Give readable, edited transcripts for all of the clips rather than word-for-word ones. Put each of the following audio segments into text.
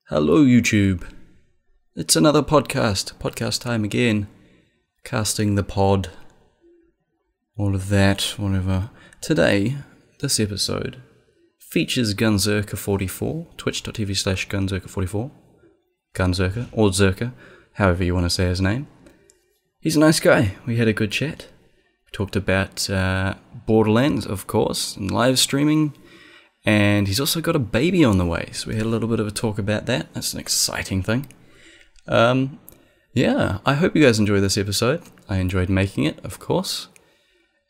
Hello YouTube, it's another podcast time again, casting the pod, all of that, whatever. Today, this episode, features Gunzerker44, twitch.tv/Gunzerker44, Gunzerker, or Zerker, however you want to say his name. He's a nice guy, we had a good chat, we talked about Borderlands, of course, and live streaming. And he's also got a baby on the way, so we had a little bit of a talk about that. That's an exciting thing. Yeah, I hope you guys enjoy this episode. I enjoyed making it, of course.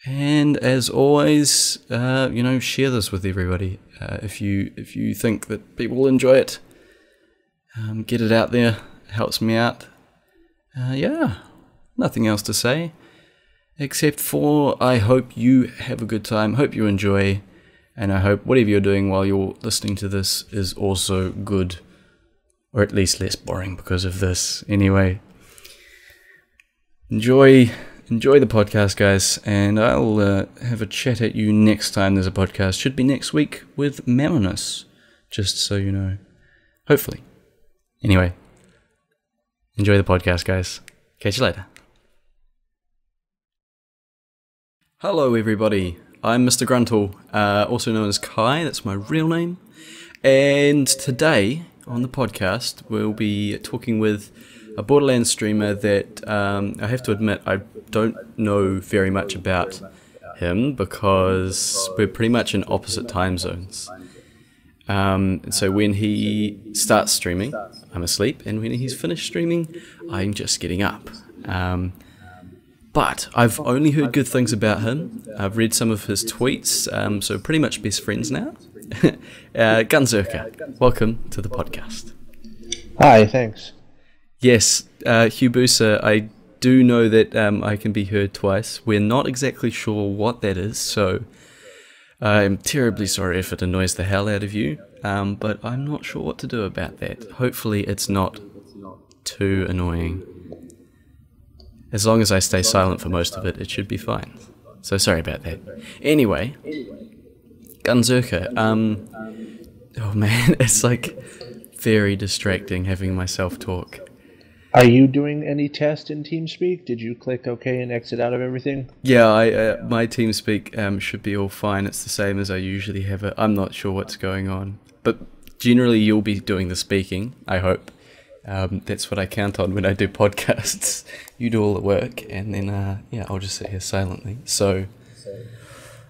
And as always, share this with everybody. If you think that people will enjoy it, get it out there. It helps me out. Yeah, nothing else to say. Except for, I hope you have a good time. Hope you enjoy. And I hope whatever you're doing while you're listening to this is also good, or at least less boring because of this. Anyway, enjoy the podcast, guys, and I'll have a chat at you next time there's a podcast. Should be next week with Marinus, just so you know. Hopefully. Anyway, enjoy the podcast, guys. Catch you later. Hello, everybody. I'm Mr. Gruntle, also known as Kai, that's my real name, and today on the podcast we'll be talking with a Borderlands streamer that I have to admit I don't know very much about him because we're pretty much in opposite time zones. So when he starts streaming, I'm asleep, and when he's finished streaming, I'm just getting up. But I've only heard good things about him. I've read some of his tweets, so pretty much best friends now. Gunzerker, welcome to the podcast. Hi, thanks. Yes, Hubusa, I do know that I can be heard twice. We're not exactly sure what that is, so I'm terribly sorry if it annoys the hell out of you, but I'm not sure what to do about that. Hopefully it's not too annoying. As long as I stay silent for most of it, it should be fine. So sorry about that. Anyway, Gunzerker, oh man, it's like very distracting having myself talk. Are you doing any test in TeamSpeak? Did you click OK and exit out of everything? Yeah, my TeamSpeak should be all fine. It's the same as I usually have it. I'm not sure what's going on. But generally you'll be doing the speaking, I hope. That's what I count on when I do podcasts. You do all the work, and then I'll just sit here silently. So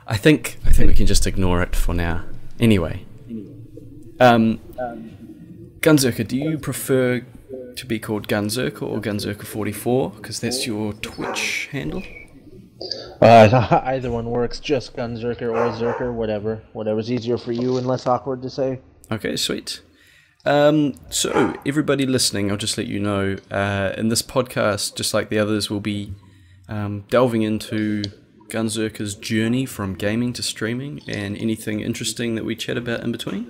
I think we can just ignore it for now. Anyway, Gunzerker, do you prefer to be called Gunzerker or Gunzerker44? Because that's your Twitch handle. Either one works. Just Gunzerker or Zerker, whatever's easier for you and less awkward to say. Okay, sweet. So, everybody listening, I'll just let you know, in this podcast, just like the others, we'll be delving into Gunzerker's journey from gaming to streaming and anything interesting that we chat about in between.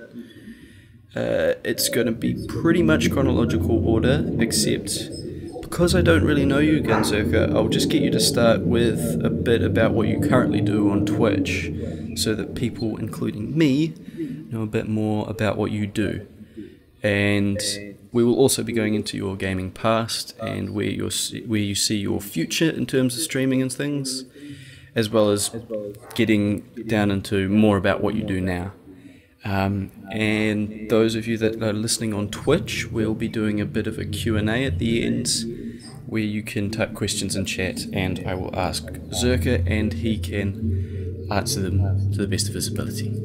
It's going to be pretty much chronological order, except because I don't really know you, Gunzerker, I'll just get you to start with a bit about what you currently do on Twitch, so that people, including me, know a bit more about what you do. And we will also be going into your gaming past and where you see your future in terms of streaming and things, as well as getting down into more about what you do now. And those of you that are listening on Twitch, we'll be doing a bit of a Q&A at the end where you can type questions in chat and I will ask Zerker and he can answer them to the best of his ability.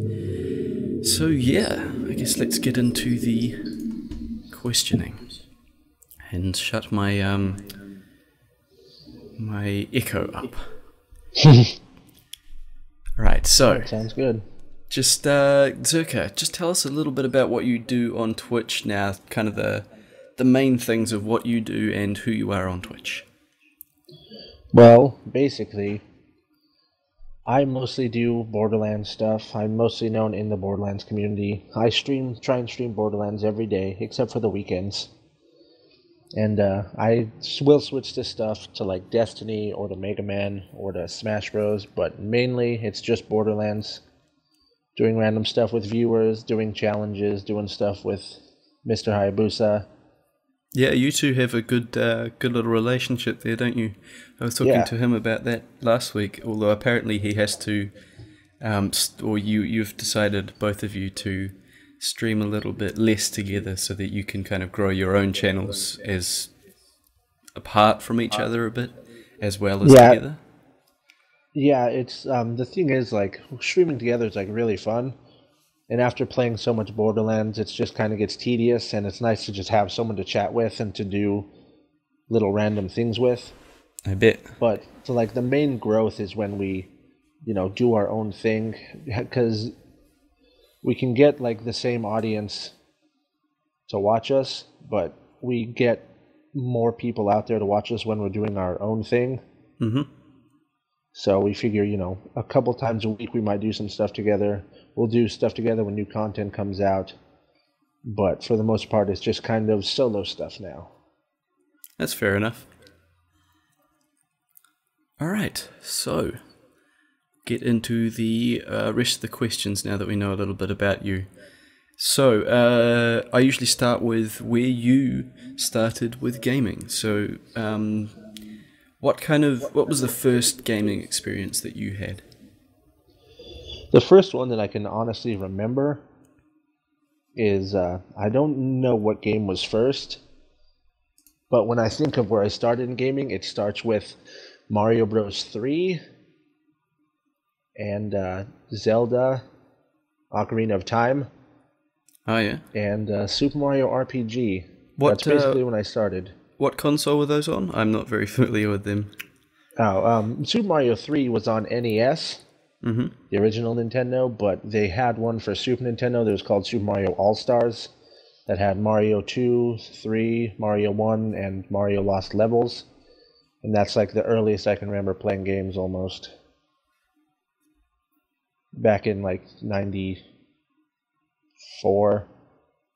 So yeah, I guess let's get into the questioning and shut my my echo up. Right, so that sounds good. Just Zerker, just tell us a little bit about what you do on Twitch now, kind of the main things of what you do and who you are on Twitch. Well, basically, I mostly do Borderlands stuff. I'm mostly known in the Borderlands community. I try and stream Borderlands every day, except for the weekends. And I will switch to stuff to like Destiny or to Mega Man or to Smash Bros. But mainly it's just Borderlands. Doing random stuff with viewers, doing challenges, doing stuff with Mr. Hayabusa. Yeah, you two have a good little relationship there, don't you? I was talking Yeah. to him about that last week. Although apparently he has to, or you've decided both of you to stream a little bit less together so that you can kind of grow your own channels as apart from each other a bit, as well as Yeah. together. Yeah, it's the thing is, like, streaming together is like really fun. And after playing so much Borderlands, it's just kind of gets tedious, and it's nice to just have someone to chat with and to do little random things with. I bet. But so like the main growth is when we, do our own thing, because we can get like the same audience to watch us, but we get more people out there to watch us when we're doing our own thing. Mm-hmm. So we figure, a couple times a week we might do some stuff together. We'll do stuff together when new content comes out. But for the most part, it's just kind of solo stuff now. That's fair enough. All right, so get into the rest of the questions now that we know a little bit about you. So I usually start with where you started with gaming. So what was the first gaming experience that you had? The first one that I can honestly remember is, I don't know what game was first, but when I think of where I started in gaming, it starts with Mario Bros. 3 and Zelda, Ocarina of Time. Oh, yeah. And Super Mario RPG. That's basically when I started. What console were those on? I'm not very familiar with them. Super Mario 3 was on NES, the original Nintendo, but they had one for Super Nintendo that was called Super Mario All-Stars that had Mario 2, 3, Mario 1, and Mario Lost Levels. And that's like the earliest I can remember playing games almost. Back in like 94,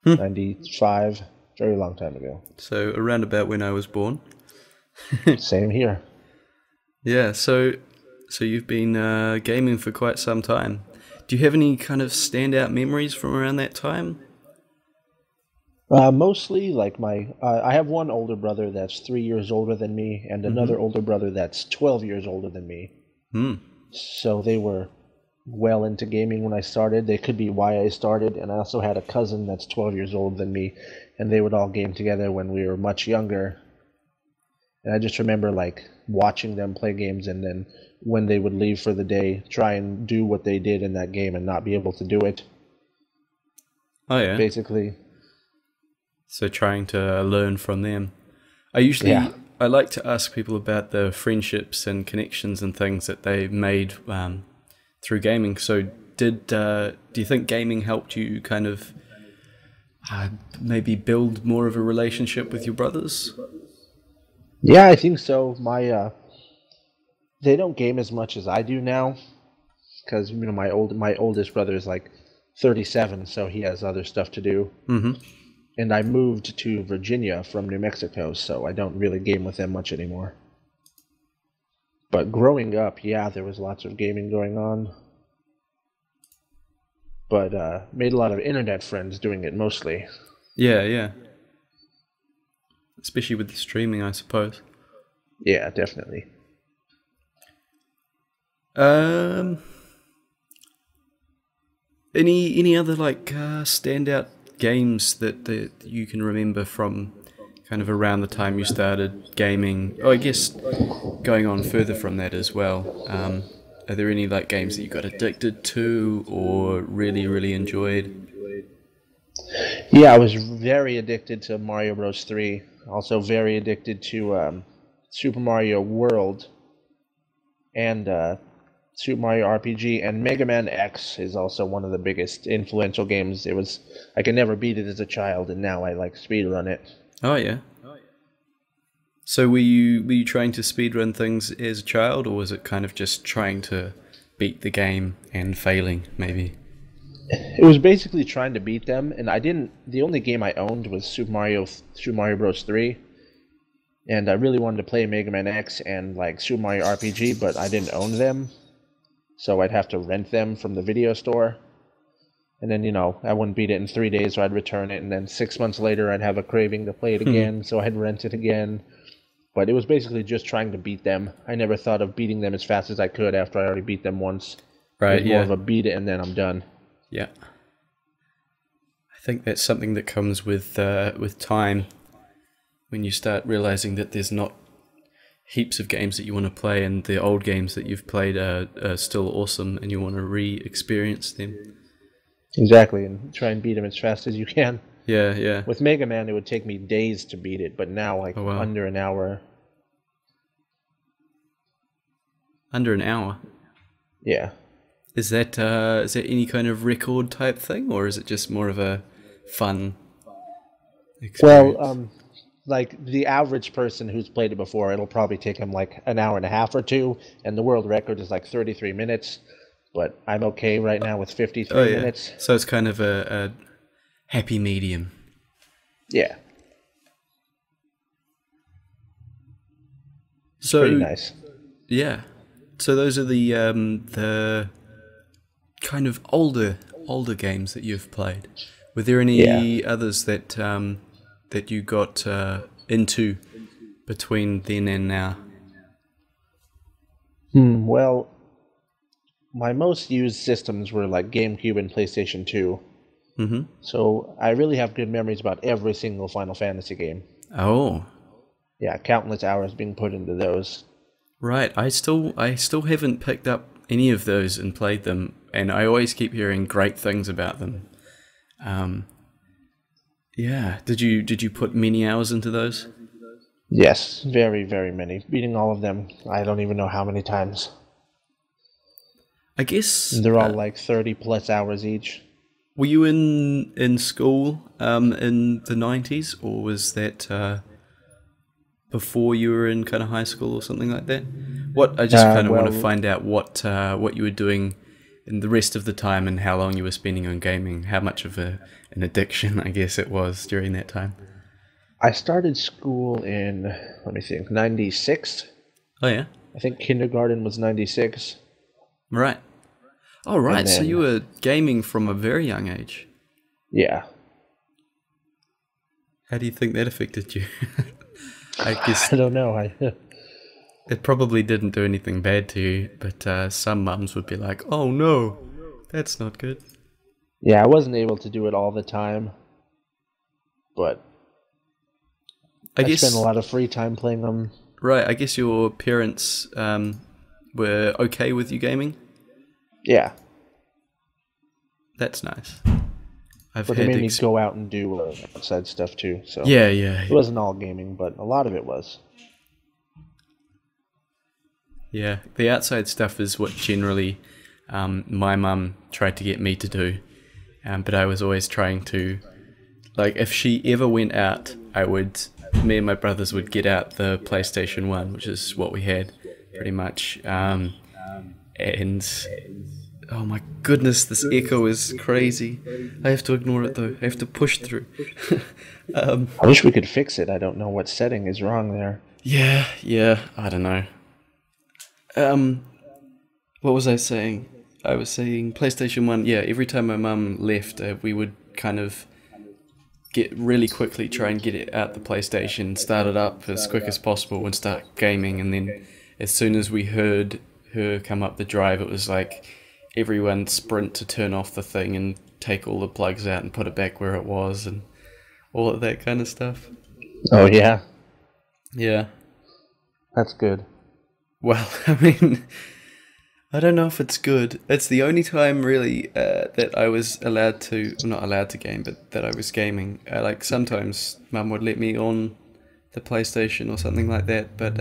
95, very long time ago. So around about when I was born. Same here. Yeah, so you've been gaming for quite some time. Do you have any kind of standout memories from around that time? Mostly, like I have one older brother that's 3 years older than me, and another older brother that's 12 years older than me. So they were well into gaming when I started. They could be why I started, and I also had a cousin that's 12 years older than me, and they would all game together when we were much younger. And I just remember like watching them play games, and then when they would leave for the day, try and do what they did in that game and not be able to do it. Oh yeah. Basically. So trying to learn from them. I like to ask people about the friendships and connections and things that they made through gaming. So do you think gaming helped you kind of maybe build more of a relationship with your brothers? Yeah, I think so. They don't game as much as I do now, because my oldest brother is like 37, so he has other stuff to do. And I moved to Virginia from New Mexico, so I don't really game with them much anymore. But growing up, yeah, there was lots of gaming going on. But made a lot of internet friends doing it mostly. Yeah. Especially with the streaming, I suppose. Yeah, definitely. Any other like standout games that you can remember from kind of around the time you started gaming? Oh, I guess going on further from that as well. Are there any like games that you got addicted to or really enjoyed? Yeah, I was very addicted to Mario Bros. 3. Also very addicted to Super Mario World and Super Mario RPG, and Mega Man X is also one of the biggest influential games. I could never beat it as a child, and now I like speedrun it. Oh yeah. So were you trying to speedrun things as a child, or was it kind of just trying to beat the game and failing maybe? It was basically trying to beat them, and the only game I owned was Super Mario Bros. 3. And I really wanted to play Mega Man X and like Super Mario RPG, but I didn't own them. So I'd have to rent them from the video store. And then, I wouldn't beat it in 3 days, or I'd return it, and then 6 months later I'd have a craving to play it again, so I'd rent it again. But it was basically just trying to beat them. I never thought of beating them as fast as I could after I already beat them once. It Right, was more yeah. of a beat it and then I'm done. Yeah. I think that's something that comes with time, when you start realizing that there's not heaps of games that you want to play, and the old games that you've played are still awesome, and you want to re-experience them. Exactly, and try and beat them as fast as you can. Yeah, yeah. With Mega Man, it would take me days to beat it, but now, like, Oh, wow. under an hour. Under an hour? Yeah. Is that any kind of record type thing, or is it just more of a fun experience? Well, like, the average person who's played it before, it'll probably take him, like, an hour and a half or two, and the world record is, like, 33 minutes, but I'm okay right now with 53 minutes. So it's kind of a happy medium. Yeah. So Pretty nice. Yeah. So those are the kind of older games that you've played. Were there any others that that you got into between then and now? Well, my most used systems were like GameCube and PlayStation 2. Mm-hmm. So I really have good memories about every single Final Fantasy game. Oh, Yeah, countless hours being put into those. right. I still haven't picked up any of those and played them, and I always keep hearing great things about them. Yeah. Did you put many hours into those? Yes, very, very many. Beating all of them, I don't even know how many times. I guess They're all like 30 plus hours each. were you in school in the 90s, or was that before you were in kind of high school or something like that? What I just kind of want to find out what you were doing in the rest of the time, and how long you were spending on gaming, how much of an addiction I guess it was during that time. I started school in, let me think, 96? Oh yeah, I think kindergarten was 96. right. Oh right, And so then- you were gaming from a very young age. Yeah. How do you think that affected you? I guess I don't know. it probably didn't do anything bad to you, but some mums would be like, "Oh no, that's not good." Yeah, I wasn't able to do it all the time. But I I guess spent a lot of free time playing them. right. I guess your parents were okay with you gaming. Yeah. That's nice. I've But they had made me go out and do outside stuff too. So yeah. it wasn't all gaming, but a lot of it was. Yeah, the outside stuff is what generally my mum tried to get me to do, but I was always trying to, like, if she ever went out, me and my brothers would get out the PlayStation 1, which is what we had, pretty much, and, oh my goodness, this echo is crazy. I have to ignore it though, I have to push through. I wish we could fix it. I don't know what setting is wrong there. Yeah, I don't know. What was I saying? I was saying PlayStation 1, yeah, every time my mum left, we would kind of get really quickly, try and get it out the PlayStation, start it up as quick as possible and start gaming, and then as soon as we heard her come up the drive, it was like everyone sprint to turn off the thing and take all the plugs out and put it back where it was, and all of that kind of stuff. Oh, yeah. Yeah. That's good. Well, I mean, I don't know if it's good. It's the only time really that I was allowed to, well, not allowed to game, but that I was gaming. Like sometimes Mum would let me on the PlayStation or something like that, but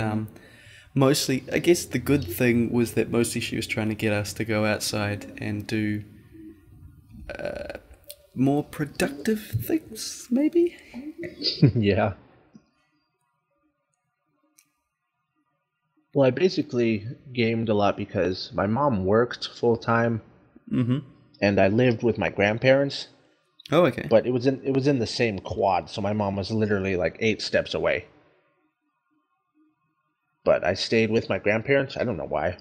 mostly, I guess the good thing was that mostly she was trying to get us to go outside and do more productive things, maybe? Yeah. Well, I basically gamed a lot because my mom worked full time, and I lived with my grandparents. Oh, okay. But it was in the same quad, so my mom was literally like 8 steps away. But I stayed with my grandparents. I don't know why,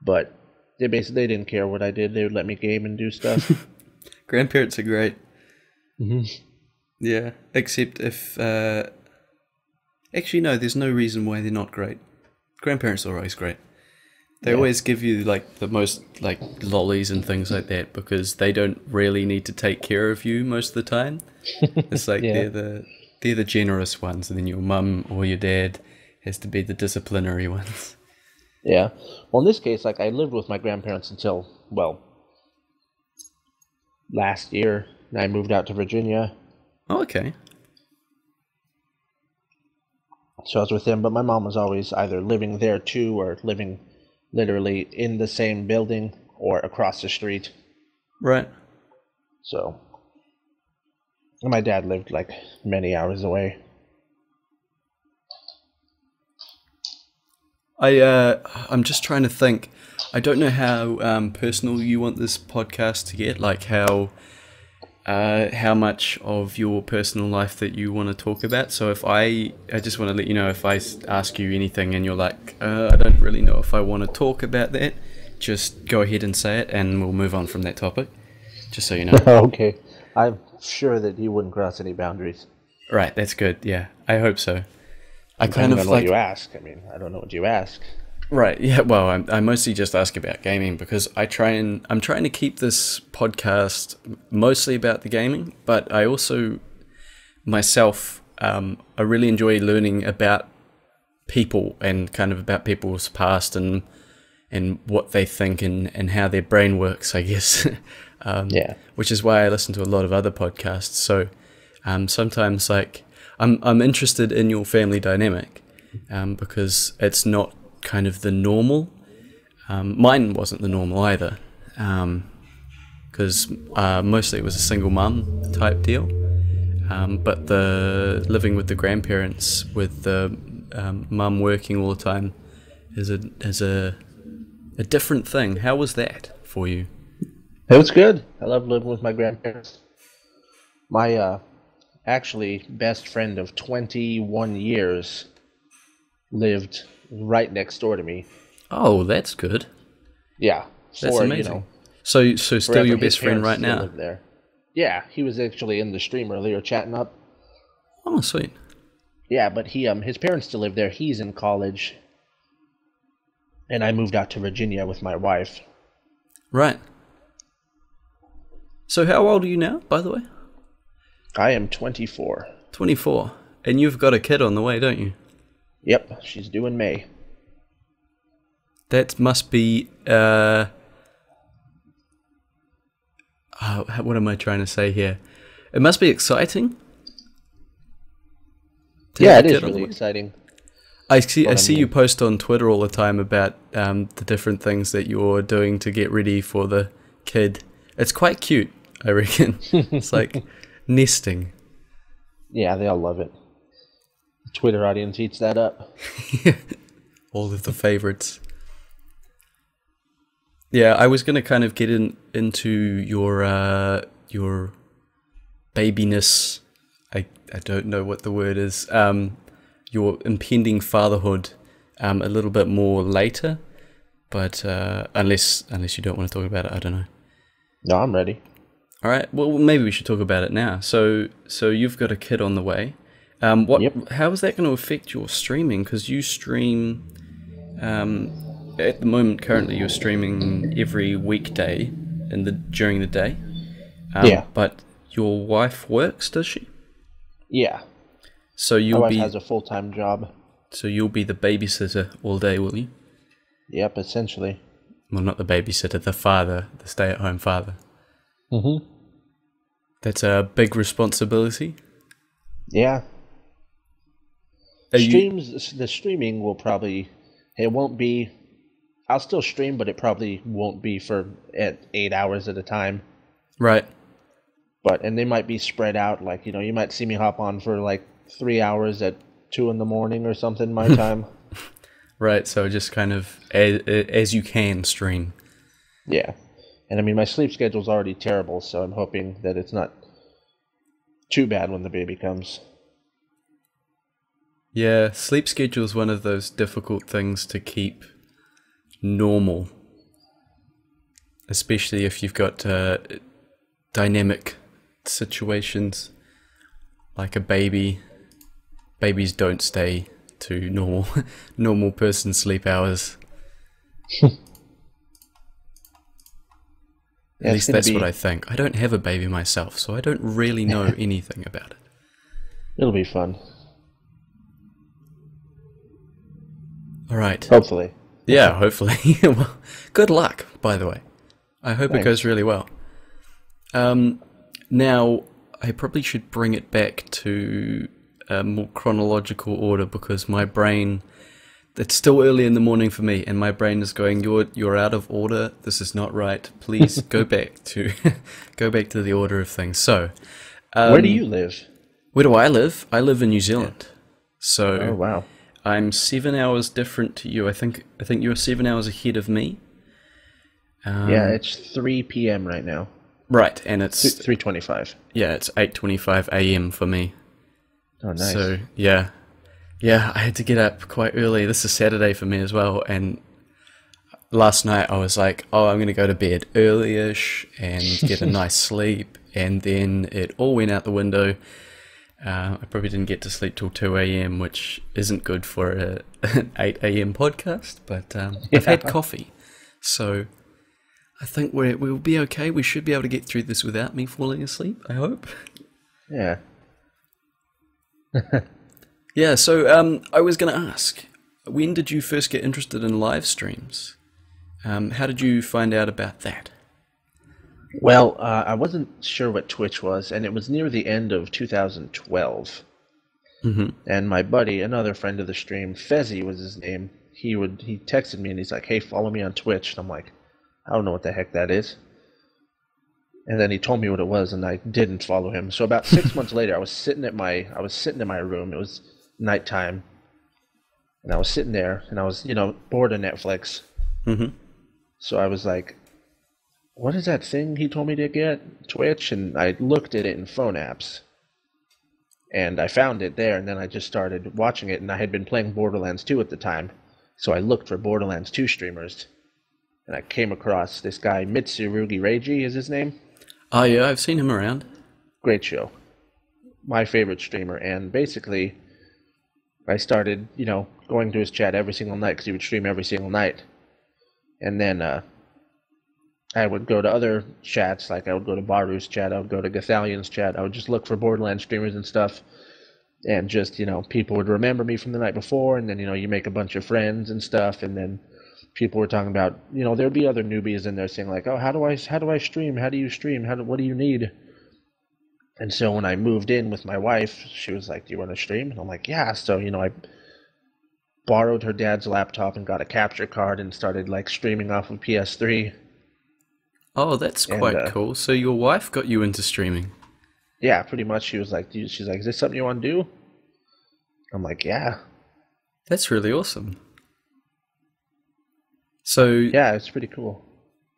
but they didn't care what I did. They would let me game and do stuff. Grandparents are great. Hmm. Yeah, except if... actually, no, there's no reason why they're not great. Grandparents are always great. They always give you, like, the most, like, lollies and things like that because they don't really need to take care of you most of the time. It's like Yeah. they're the generous ones, and then your mum or your dad has to be the disciplinary ones. Yeah. Well, in this case, like, I lived with my grandparents until, well, last year. And I moved out to Virginia. Oh, okay. So I was with them, but my mom was always either living there too or living literally in the same building or across the street. Right. So, and my dad lived like many hours away. I'm just trying to think. I don't know how personal you want this podcast to get, like how much of your personal life that you want to talk about. So if I just want to let you know, if I ask you anything and you're like, I don't really know if I want to talk about that, just go ahead and say it and we'll move on from that topic, just so you know. Okay. I'm sure that you wouldn't cross any boundaries. Right, that's good. Yeah, I hope so. I kind Depending of on like... what you ask. I mean, I don't know what you ask. Right, yeah, well, I mostly just ask about gaming because I'm trying to keep this podcast mostly about the gaming, but I also, myself, I really enjoy learning about people and kind of about people's past and what they think and how their brain works, I guess. Yeah. Which is why I listen to a lot of other podcasts. So sometimes, like, I'm interested in your family dynamic because it's not kind of the normal. Mine wasn't the normal either, because mostly it was a single mum type deal. But the living with the grandparents, with the mum working all the time, is a different thing. How was that for you? It was good. I love living with my grandparents. My actually best friend of 21 years lived right next door to me. Oh, that's good. Yeah. That's amazing. So still your best friend right now? Lived there. Yeah, he was actually in the stream earlier chatting up. Oh, sweet. Yeah, but he his parents still live there. He's in college. And I moved out to Virginia with my wife. Right. So how old are you now, by the way? I am 24. 24. And you've got a kid on the way, don't you? Yep, she's due in May. That must be, what am I trying to say here? It must be exciting. Yeah, it is really exciting. I see you post on Twitter all the time about the different things that you're doing to get ready for the kid. It's quite cute, I reckon. It's like nesting. Yeah, they all love it. The Twitter audience eats that up. All of the favorites. Yeah, I was gonna kind of get into your babiness. I don't know what the word is. Your impending fatherhood a little bit more later, but unless you don't want to talk about it, I don't know. No, I'm ready. All right. Well, maybe we should talk about it now. So you've got a kid on the way. Yep. How is that going to affect your streaming? Because you stream at the moment. Currently, you're streaming every weekday during the day. Yeah. But your wife works, does she? Yeah. So My wife has a full-time job. So you'll be the babysitter all day, will you? Yep, essentially. Well, not the babysitter, the father, the stay-at-home father. Mm-hmm. That's a big responsibility. Yeah. The streaming will probably, it won't be, I'll still stream, but it probably won't be at 8 hours at a time. Right. And they might be spread out, like, you might see me hop on for like 3 hours at 2 a.m. or something my time. Right, so just kind of as you can stream. Yeah. And I mean, my sleep schedule's already terrible, so I'm hoping that it's not too bad when the baby comes. Yeah, sleep schedule is one of those difficult things to keep normal. Especially if you've got dynamic situations, like a baby. Babies don't stay to normal person sleep hours. At least that's what I think. I don't have a baby myself, so I don't really know anything about it. It'll be fun. All right. Hopefully. Yeah, hopefully. Well, good luck, by the way. I hope it goes really well. Now, I probably should bring it back to a more chronological order because my brain... It's still early in the morning for me, and my brain is going, "You're out of order. This is not right. Please go back to the order of things." So, where do you live? Where do I live? I live in New Zealand. So, oh wow, I'm 7 hours different to you. I think you're 7 hours ahead of me. Yeah, it's 3 p.m. right now. Right, and it's 3:25. Yeah, it's 8:25 a.m. for me. Oh, nice. So yeah. Yeah, I had to get up quite early. This is Saturday for me as well, and last night I was like, oh, I'm going to go to bed early-ish and get a nice sleep, and then it all went out the window. I probably didn't get to sleep till 2 a.m., which isn't good for an 8 a.m. podcast, but I've had coffee, so I think we'll be okay. We should be able to get through this without me falling asleep, I hope. Yeah. Yeah, so I was going to ask, when did you first get interested in live streams? How did you find out about that? Well, I wasn't sure what Twitch was, and it was near the end of 2012. Mm-hmm. And my buddy, another friend of the stream, Fezzy was his name, he texted me and he's like, "Hey, follow me on Twitch." And I'm like, I don't know what the heck that is. And then he told me what it was, and I didn't follow him. So about 6 months later, I was sitting in my room. It was nighttime, and I was sitting there, and I was, bored of Netflix. Mm-hmm. So I was like, what is that thing he told me to get? Twitch? And I looked at it in phone apps, and I found it there, and then I just started watching it, and I had been playing Borderlands 2 at the time, so I looked for Borderlands 2 streamers, and I came across this guy, Mitsurugi Reiji is his name. Oh yeah, I've seen him around. Great show. My favorite streamer, and basically I started, going to his chat every single night because he would stream every single night. And then I would go to other chats, like I would go to Baru's chat, I would go to Gathalion's chat, I would just look for Borderlands streamers and stuff. And just, people would remember me from the night before, and then, you make a bunch of friends and stuff, and then people were talking about, there'd be other newbies in there saying like, oh, how do I stream? How do you stream? What do you need? And so when I moved in with my wife, she was like, "Do you want to stream?" And I'm like, "Yeah." So, I borrowed her dad's laptop and got a capture card and started like streaming off of PS3. Oh, that's quite cool. So your wife got you into streaming? Yeah, pretty much. She's like, "Is this something you want to do?" I'm like, "Yeah." That's really awesome. So yeah, it's pretty cool.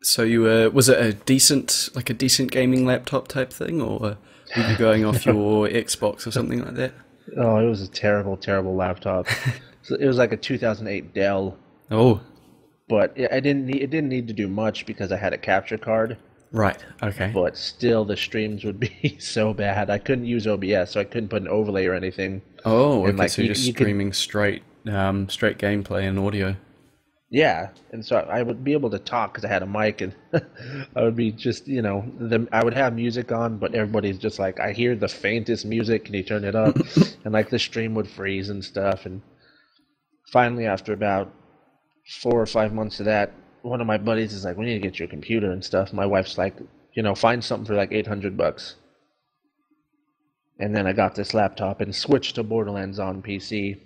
So you was it a decent gaming laptop type thing, or were you going off your Xbox or something like that? Oh, it was a terrible, terrible laptop. So it was like a 2008 Dell. Oh, but it didn't need to do much because I had a capture card. Right. Okay. But still, the streams would be so bad. I couldn't use OBS, so I couldn't put an overlay or anything. Oh, okay. So you're just streaming straight gameplay and audio. Yeah, and so I would be able to talk because I had a mic, and I would be just, I would have music on, but everybody's just like, I hear the faintest music, can you turn it up? And like the stream would freeze and stuff, and finally after about 4 or 5 months of that, one of my buddies is like, we need to get you a computer and stuff. My wife's like, find something for like $800. And then I got this laptop and switched to Borderlands on PC.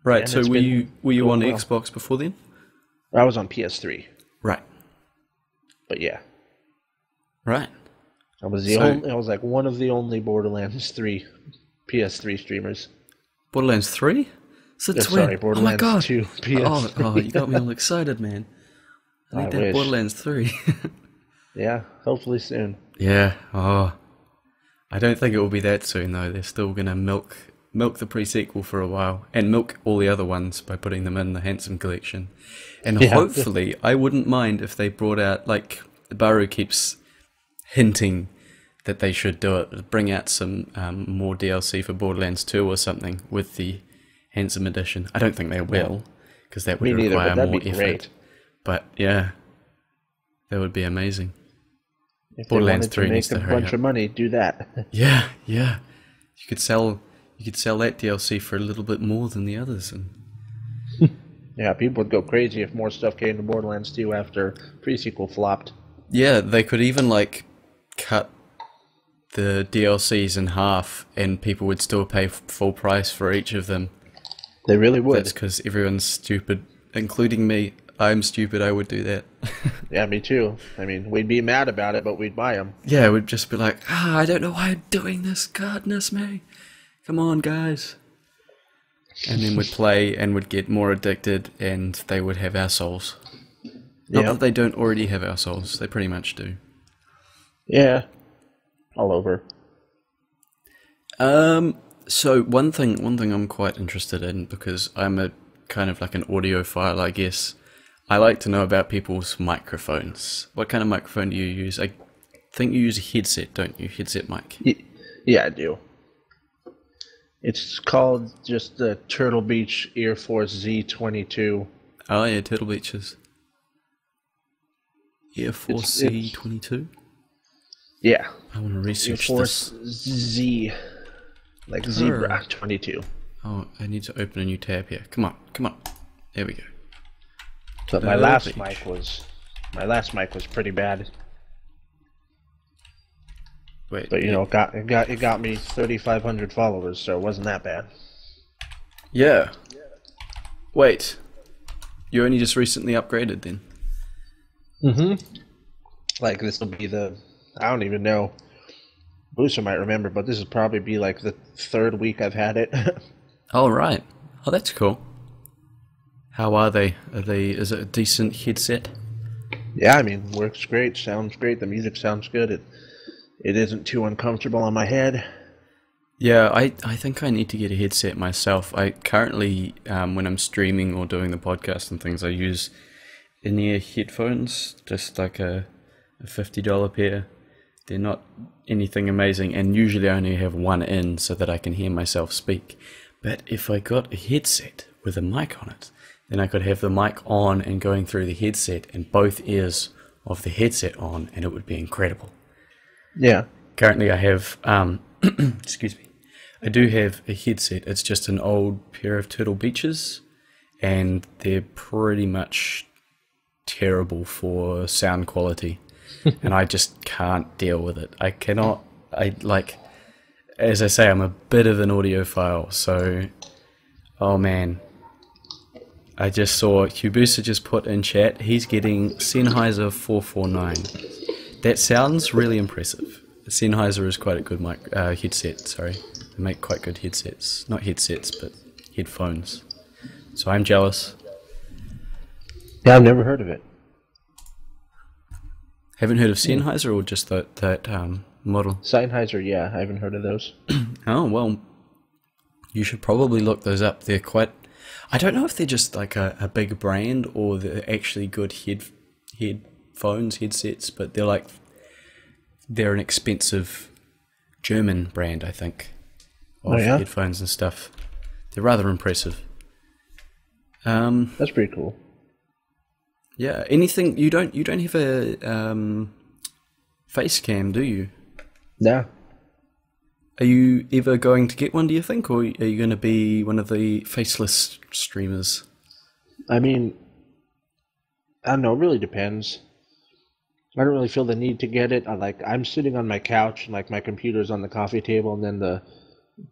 Right, so were you on Xbox before then? I was on PS3. Right. But yeah. Right. I was I was like one of the only Borderlands 3 PS3 streamers. Borderlands 3? Sorry, Borderlands 2 PS3. Oh, you got me all excited, man. I need that Borderlands 3. Yeah, hopefully soon. Yeah. Oh. I don't think it will be that soon though. They're still gonna milk the pre-sequel for a while, and milk all the other ones by putting them in the Handsome Collection. And hopefully, I wouldn't mind if they brought out, like, Baru keeps hinting that they should do it. Bring out some more DLC for Borderlands 2 or something with the Handsome Edition. I don't think they will, because that would require more effort. Great. But yeah, that would be amazing. If Borderlands they wanted 3 needs to to make a hurry bunch up. of money, do that. Yeah. You could sell that DLC for a little bit more than the others, and Yeah, people would go crazy if more stuff came to Borderlands 2 after pre-sequel flopped. yeah, they could even like cut the DLCs in half, and people would still pay full price for each of them. They really would. That's because everyone's stupid, including me. I'm stupid. I would do that. Yeah, me too. I mean, we'd be mad about it, but we'd buy them. Yeah, we'd just be like, I don't know why I'm doing this. Goodness me. Come on, guys. And then we'd play and would get more addicted, and they would have our souls. Not that they don't already have our souls. They pretty much do. Yeah. All over. So one thing I'm quite interested in, because I'm a kind of like an audiophile, I guess. I like to know about people's microphones. What kind of microphone do you use? I think you use a headset, don't you? Headset mic. Yeah, I do. It's called just the Turtle Beach Ear Force Z22. Oh yeah, Turtle Beaches. Air Force Z22? Yeah. I want to research Air Force this. Z. Like Zebra 22. Oh, I need to open a new tab here. Come on. There we go. But my last mic was pretty bad. Wait. But it got me 3,500 followers, so it wasn't that bad. Yeah. Wait. You only just recently upgraded then? Mm-hmm. Like, this will be I don't even know. Booster might remember, but this will probably be like the 3rd week I've had it. Oh, right. Oh, that's cool. How are they? Is it a decent headset? Yeah, I mean, works great, sounds great, the music sounds good. It isn't too uncomfortable on my head. Yeah, I think I need to get a headset myself. I currently, when I'm streaming or doing the podcast and things, I use in-ear headphones, just like a $50 pair. They're not anything amazing, and usually I only have one in so that I can hear myself speak. But if I got a headset with a mic on it, then I could have the mic on and going through the headset and both ears of the headset on, and it would be incredible. Yeah. Currently I have, excuse me, I do have a headset. It's just an old pair of Turtle Beaches, and they're pretty much terrible for sound quality. And I just can't deal with it. I cannot, as I say, I'm a bit of an audiophile, so, oh man. I just saw Hubusa just put in chat, he's getting Sennheiser 449. That sounds really impressive. Sennheiser is quite a good headset, sorry. They make quite good headsets. Not headsets, but headphones. So I'm jealous. Yeah, I've never heard of it. Haven't heard of Sennheiser or just that model? Sennheiser, yeah, I haven't heard of those. Oh, well, you should probably look those up. They're quite... I don't know if they're just like a big brand or they're actually good headphones, headsets, but they're an expensive German brand, I think, of headphones and stuff. They're rather impressive. That's pretty cool. Yeah. Anything you don't have a face cam, do you? No. Are you ever going to get one, do you think, or are you going to be one of the faceless streamers? I mean, I don't know, it really depends. I don't really feel the need to get it. I'm sitting on my couch and like my computer's on the coffee table, and then the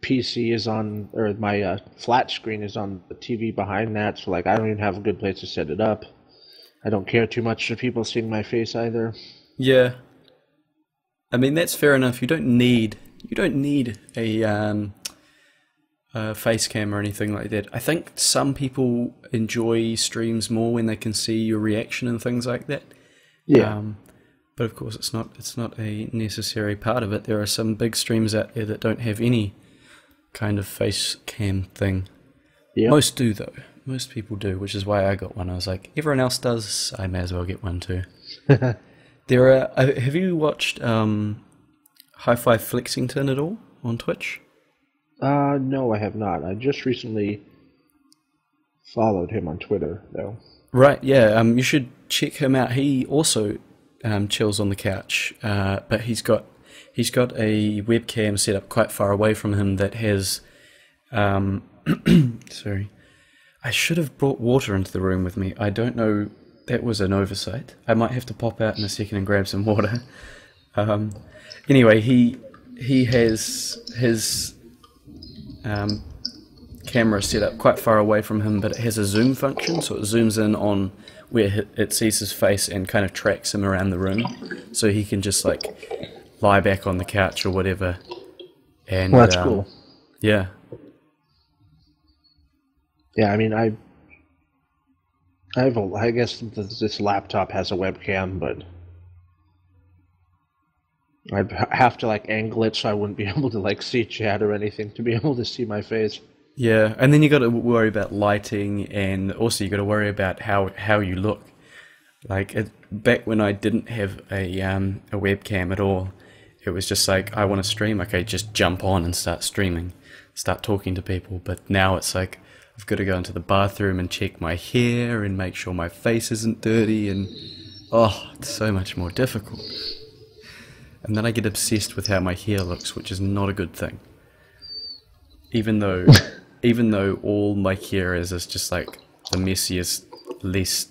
PC is on, or my flat screen is on the TV behind that, so like I don't even have a good place to set it up. I don't care too much for people seeing my face either. Yeah. I mean, that's fair enough. You don't need a face cam or anything like that. I think some people enjoy streams more when they can see your reaction and things like that. Yeah. But of course, it's not a necessary part of it. There are some big streams out there that don't have any kind of face cam thing. Yeah. Most do though. Most people do, which is why I got one. I was like, everyone else does, I may as well get one too. There are. Have you watched Hi-Fi Flexington at all on Twitch? No, I have not. I just recently followed him on Twitter, though. Right. Yeah. You should check him out. He also chills on the couch, but he's got a webcam set up quite far away from him that has. Sorry, I should have brought water into the room with me. I don't know. That was an oversight. I might have to pop out in a second and grab some water. Anyway, he has his camera set up quite far away from him, but it has a zoom function, so it zooms in on where it sees his face and kind of tracks him around the room, so he can just like lie back on the couch or whatever. And well, that's cool. Yeah. Yeah, I mean, I guess this laptop has a webcam, but I'd have to like angle it so I wouldn't be able to like see chat or anything to be able to see my face. Yeah, and then you got to worry about lighting, and also you got to worry about how you look. Like back when I didn't have a webcam at all, it was just like, I want to stream. Okay, just jump on and start streaming, start talking to people. But now it's like I've got to go into the bathroom and check my hair and make sure my face isn't dirty, and it's so much more difficult. And then I get obsessed with how my hair looks, which is not a good thing. Even though all my hair is just like the messiest, least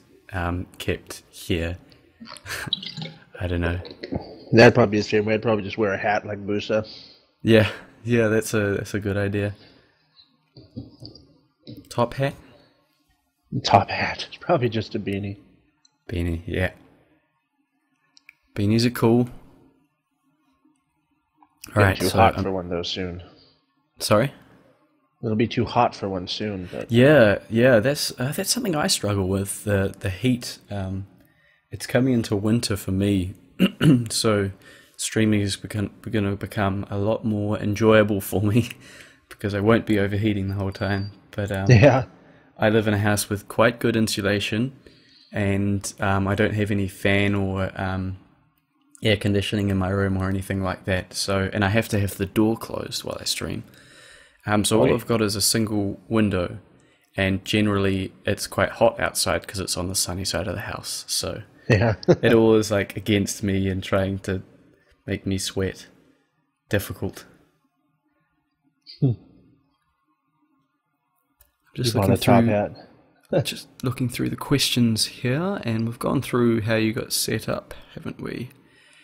kept hair. I don't know. That'd probably be the same way. I'd probably just wear a hat like Busa. Yeah, that's a good idea. Top hat? Top hat. It's probably just a beanie. Beanie, yeah. Beanies are cool. Alright, too hot for one though soon. Sorry? It'll be too hot for one soon. But Yeah, that's something I struggle with, the heat. It's coming into winter for me, so streaming is going to become a lot more enjoyable for me because I won't be overheating the whole time. But yeah, I live in a house with quite good insulation, and I don't have any fan or air conditioning in my room or anything like that. So, and I have to have the door closed while I stream. So all I've got is a single window, and generally it's quite hot outside because it's on the sunny side of the house. So yeah, it all is like against me and trying to make me sweat. Difficult. Just looking through, just looking through the questions here, and we've gone through how you got set up, haven't we?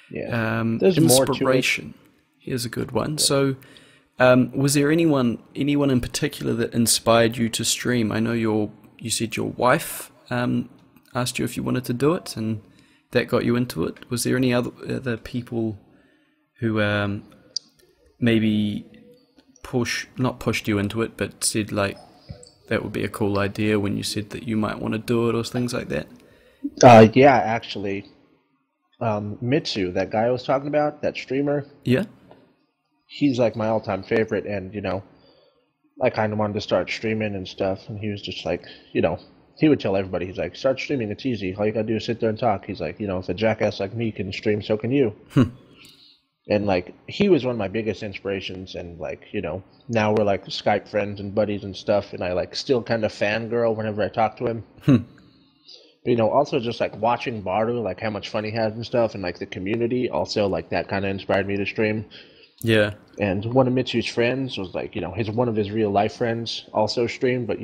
Yeah. There's inspiration. More to it. Here's a good one. Yeah. So, was there anyone in particular that inspired you to stream? I know you said your wife asked you if you wanted to do it, and that got you into it. Was there any other people who maybe not pushed you into it, but said like that would be a cool idea when you said that you might want to do it or things like that? Yeah, actually. Mitsu, that guy I was talking about, that streamer. Yeah. He's like my all-time favorite, and I kind of wanted to start streaming and stuff, and he was just like, he would tell everybody, he's like, start streaming, it's easy, all you gotta do is sit there and talk. He's like, if a jackass like me can stream, so can you. And like, he was one of my biggest inspirations, and like, now we're like Skype friends and buddies and stuff, and I like still kind of fangirl whenever I talk to him. But, also just like watching Baru, like how much fun he has and stuff, and like the community, also like that kind of inspired me to stream. Yeah. And one of Mitsu's friends was like, one of his real life friends also streamed, but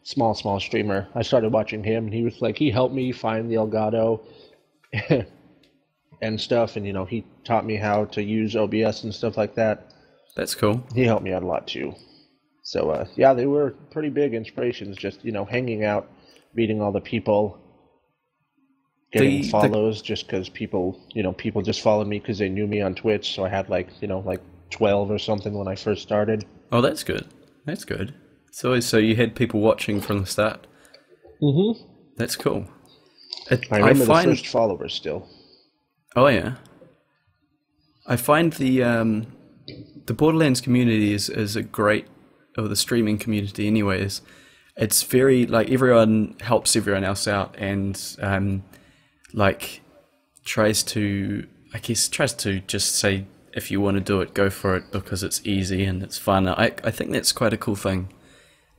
small streamer. I started watching him, and he was like, he helped me find the Elgato and stuff, and he taught me how to use OBS and stuff like that. That's cool. He helped me out a lot too. So yeah, they were pretty big inspirations, just hanging out, meeting all the people, getting follows just because people just followed me because they knew me on Twitch. So I had like 12 or something when I first started. Oh, that's good. That's good. So you had people watching from the start. Mm-hmm. That's cool. I remember the first followers still. Oh yeah. I find the Borderlands community is a great, or the streaming community anyways. It's very like everyone helps everyone else out, and like tries to, I guess, tries to just say, if you want to do it, go for it because it's easy and it's fun. I think that's quite a cool thing.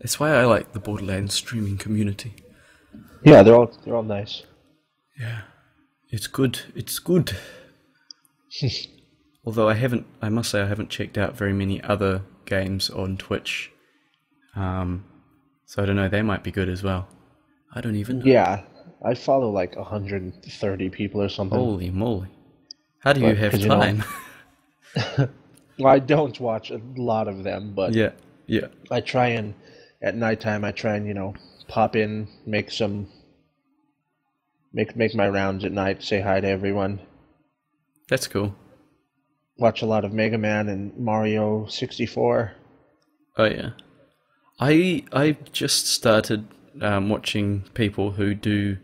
That's why I like the Borderlands streaming community. Yeah, they're all nice. Yeah, it's good. It's good. Although I must say I haven't checked out very many other games on Twitch. So I don't know, they might be good as well. I don't even know. Yeah, I follow like 130 people or something. Holy moly. How do you have time? Well, I don't watch a lot of them, but yeah. I try and, at nighttime, pop in, make my rounds at night, say hi to everyone. That's cool. Watch a lot of Mega Man and Mario 64. Oh yeah. I just started watching people who do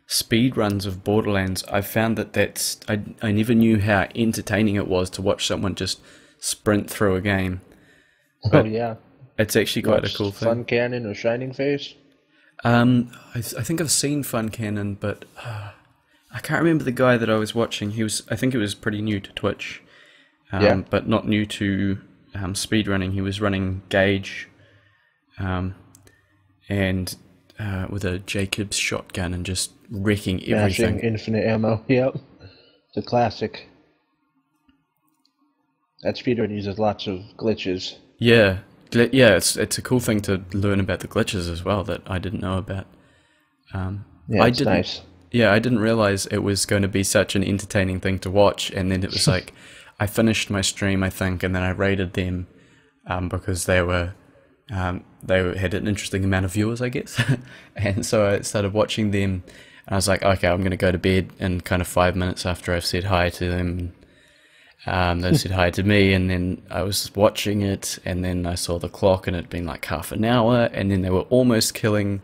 speed runs of Borderlands. I found that I never knew how entertaining it was to watch someone just sprint through a game. But yeah. It's actually quite a cool thing. Fun Cannon or Shining Face? I think I've seen Fun Cannon, but I can't remember the guy that I was watching. I think he was pretty new to Twitch, but not new to speedrunning. He was running Gauge, and with a Jacobs shotgun and just wrecking everything. Mashing infinite ammo. Yep, it's a classic. That speedrun uses lots of glitches. Yeah, it's a cool thing to learn about the glitches as well that I didn't know about. It's nice. Yeah, I didn't realize it was going to be such an entertaining thing to watch, and then it was like, I finished my stream, I think, and then I rated them because they had an interesting amount of viewers, I guess. And so I started watching them, and I was like, okay, I'm going to go to bed in kind of 5 minutes after I've said hi to them. They said hi to me, and then I was watching it, and then I saw the clock, and it'd been like half an hour, and then they were almost killing,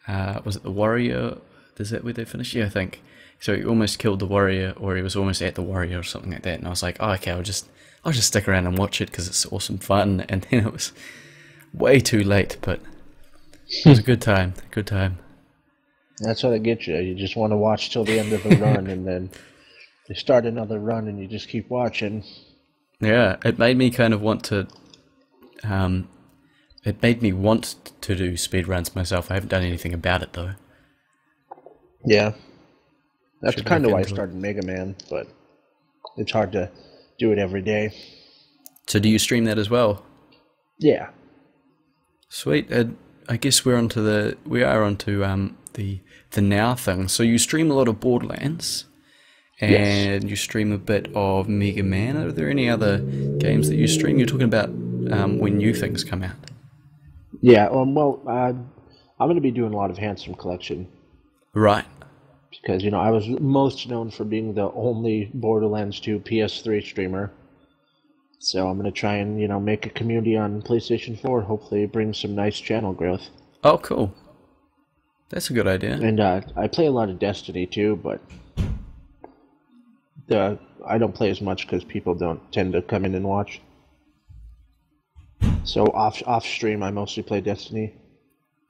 was it the warrior? Is that where they finished? Yeah, I think. So he almost killed the warrior, or he was almost at the warrior, or something like that. And I was like, oh, okay, I'll just stick around and watch it because it's awesome fun. And then it was way too late, but it was a good time. Good time. That's how they get you. You just want to watch till the end of the run, and then they start another run, and you just keep watching. Yeah, it made me kind of want to. It made me want to do speedruns myself. I haven't done anything about it though. Yeah, that's kind of why I started Mega Man, but it's hard to do it every day. So do you stream that as well? Yeah. Sweet. I guess we are onto the now thing. So you stream a lot of Borderlands, and you stream a bit of Mega Man. Are there any other games that you stream? You're talking about when new things come out. Yeah. I'm going to be doing a lot of Handsome Collection. Right. Because, I was most known for being the only Borderlands 2 PS3 streamer. So I'm going to try and, make a community on PlayStation 4. Hopefully bring some nice channel growth. Oh, cool. That's a good idea. And I play a lot of Destiny too, but I don't play as much because people don't tend to come in and watch. So off stream, I mostly play Destiny.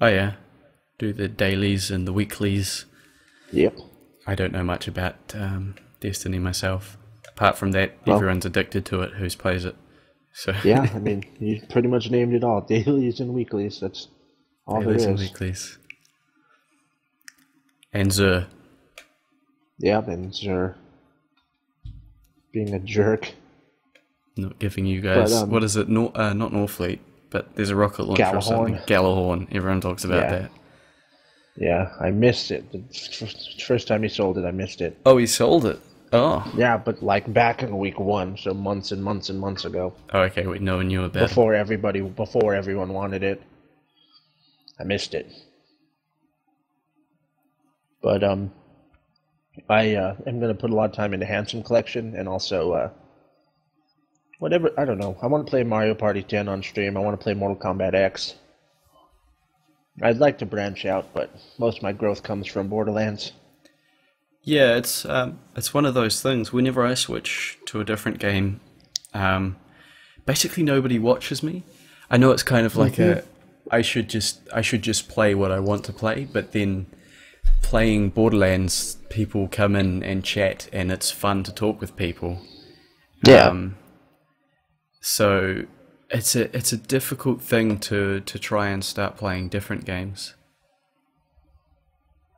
Oh, yeah. Do the dailies and the weeklies. Yep. I don't know much about Destiny myself. Apart from that, everyone's addicted to it who plays it. So yeah, I mean, you pretty much named it all. Dailies and weeklies, that's all there is. Dailies and weeklies. And Xur. Yep, and Xur. Being a jerk. Not giving you guys... what is it? Not Northfleet, but there's a rocket launcher or something. Gallahorn. Everyone talks about that. Yeah, I missed it. The first time he sold it, I missed it. Oh, he sold it? Oh. Yeah, but like back in week 1, so months and months and months ago. Oh, okay, no one knew about it. Before everyone wanted it. I missed it. But I am going to put a lot of time into Handsome Collection, and also whatever, I don't know. I want to play Mario Party 10 on stream. I want to play Mortal Kombat X. I'd like to branch out, but most of my growth comes from Borderlands. Yeah, it's one of those things. Whenever I switch to a different game, basically nobody watches me. I know it's kind of like I should just play what I want to play, but then playing Borderlands, people come in and chat, and it's fun to talk with people. Yeah. So it's a difficult thing to try and start playing different games.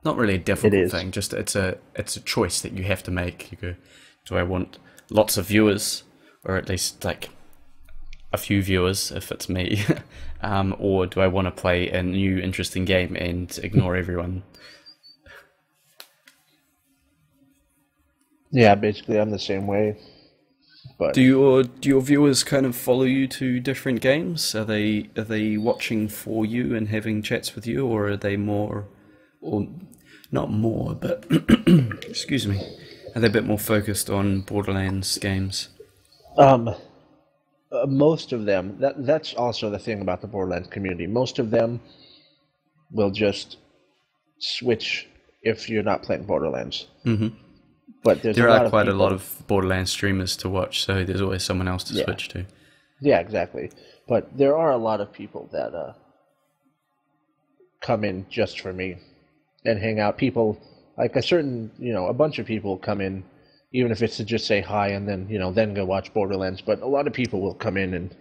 Not really a difficult thing, just it's a choice that you have to make. You go, do I want lots of viewers, or at least like a few viewers if it's me, or do I want to play a new interesting game and ignore everyone? Yeah, basically I'm the same way. But Do your viewers kind of follow you to different games? Are they watching for you and having chats with you, or are they more, or not more, but excuse me, are they a bit more focused on Borderlands games? most of them, that's also the thing about the Borderlands community. Most of them will just switch if you're not playing Borderlands. Mm-hmm. But there are quite a lot of Borderlands streamers to watch, so there's always someone else to Yeah. switch to. Yeah, exactly. But there are a lot of people that come in just for me and hang out. People, like a bunch of people come in, even if it's to just say hi and then, then go watch Borderlands. But a lot of people will come in, and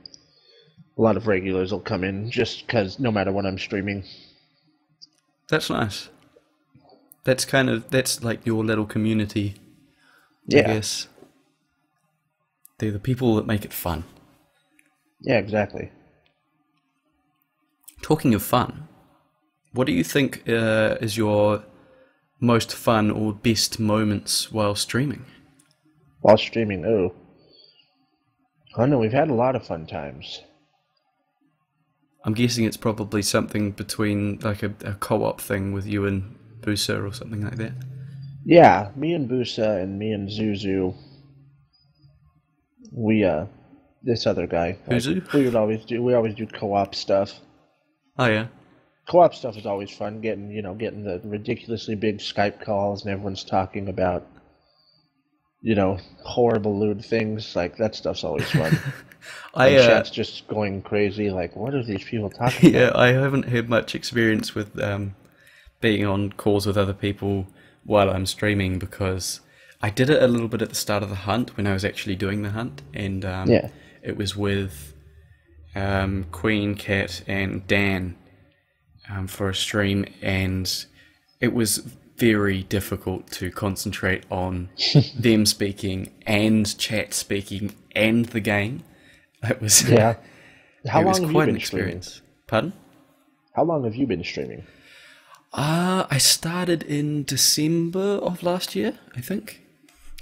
a lot of regulars will come in just because no matter what I'm streaming. That's nice. That's like your little community. I Yeah. guess. They're the people that make it fun. Yeah, exactly. Talking of fun, what do you think is your most fun or best moments while streaming? While streaming, I know we've had a lot of fun times. I'm guessing it's probably something between like a co-op thing with you and Busa or something like that. Yeah, me and Busa and me and Zuzu, we this other guy. Zuzu? We always do co-op stuff. Oh yeah. Co-op stuff is always fun, getting the ridiculously big Skype calls and everyone's talking about horrible lewd things. Like, that stuff's always fun. And chat's just going crazy, like, what are these people talking Yeah, about? I haven't had much experience with being on calls with other people while I'm streaming, because I did it a little bit at the start of the hunt when I was actually doing the hunt, and Yeah. it was with Queen, Cat, and Dan for a stream, and it was very difficult to concentrate on them speaking and chat speaking and the game. It was Yeah. How it long was have you quite been an experience. Pardon? How long have you been streaming? I started in December of last year, I think.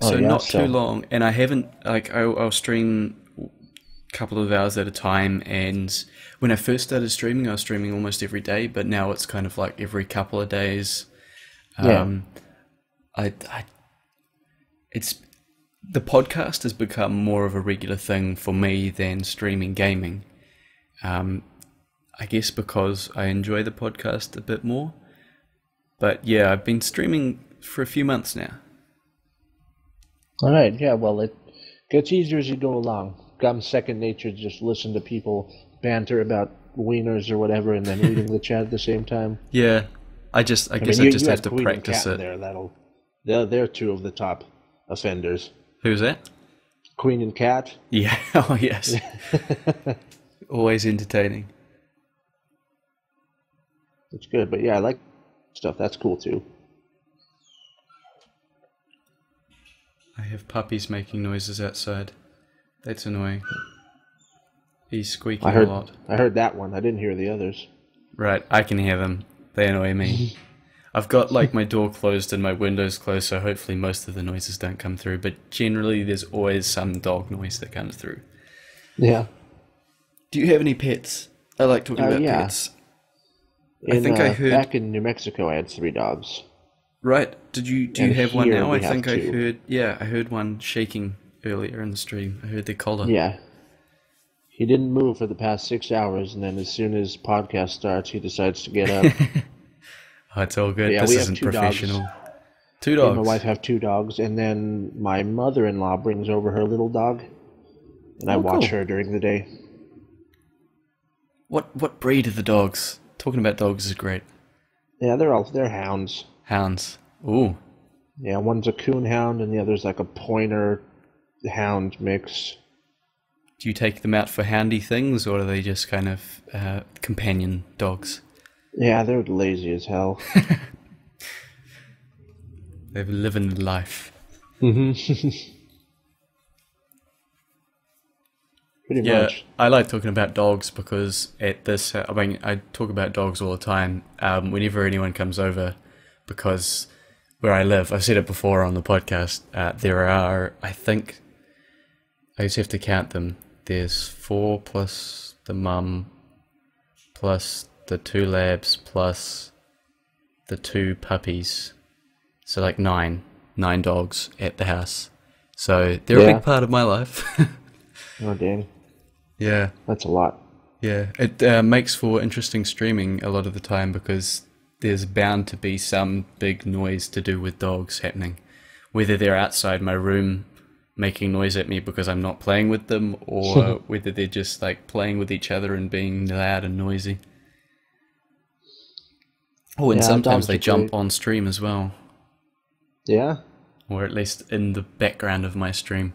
Oh, So yeah, not so- too long, and I haven't I'll stream a couple of hours at a time. And when I first started streaming, I was streaming almost every day, but now it's kind of like every couple of days. Yeah. It's the podcast has become more of a regular thing for me than streaming gaming. I guess because I enjoy the podcast a bit more. But yeah, I've been streaming for a few months now. All right, yeah, well, it gets easier as you go along. Comes second nature to just listen to people banter about wieners or whatever, and then reading the chat at the same time. Yeah, I guess I just you have had to Queen and practice Cat in it. there. They're two of the top offenders. Who's that? Queen and Cat. Yeah, oh yes. Always entertaining. It's good, but yeah, I like stuff. That's cool too. I have puppies making noises outside. That's annoying. He's squeaking a lot. I heard that one. I didn't hear the others. Right, I can hear them. They annoy me. I've got like my door closed and my windows closed, so hopefully most of the noises don't come through, but generally there's always some dog noise that comes through. Yeah. Do you have any pets? I like talking about yeah. pets. I think I heard... back in New Mexico, I had 3 dogs. Right, do you And have one here now? we I have think I 2. heard... Yeah, I heard one shaking earlier in the stream. I heard their collar. Yeah. He didn't move for the past 6 hours, and then as soon as podcast starts, he decides to get up. Oh, it's all good. Yeah, This we have isn't 2 dogs. professional. 2 Me dogs. and my wife have 2 dogs, and then my mother-in-law brings over her little dog, and I watch cool. her during the day. What breed are the dogs? Talking about dogs is great. Yeah, they're hounds. Hounds. Ooh. Yeah, one's a coon hound and the other's like a pointer hound mix. Do you take them out for handy things, or are they just kind of companion dogs? Yeah, they're lazy as hell. They're living life. Mm-hmm. Pretty much. I like talking about dogs because at this, I mean, I talk about dogs all the time whenever anyone comes over, because where I live, I've said it before on the podcast, there are, I think, I just have to count them. There's 4 plus the mum, plus the 2 labs, plus the 2 puppies. So like 9 dogs at the house. So they're a big part of my life. Oh, dang. Yeah. That's a lot. Yeah. It makes for interesting streaming a lot of the time because there's bound to be some big noise to do with dogs happening. Whether they're outside my room making noise at me because I'm not playing with them, or whether they're just like playing with each other and being loud and noisy. Oh, and sometimes they jump on stream as well. Yeah? Or at least in the background of my stream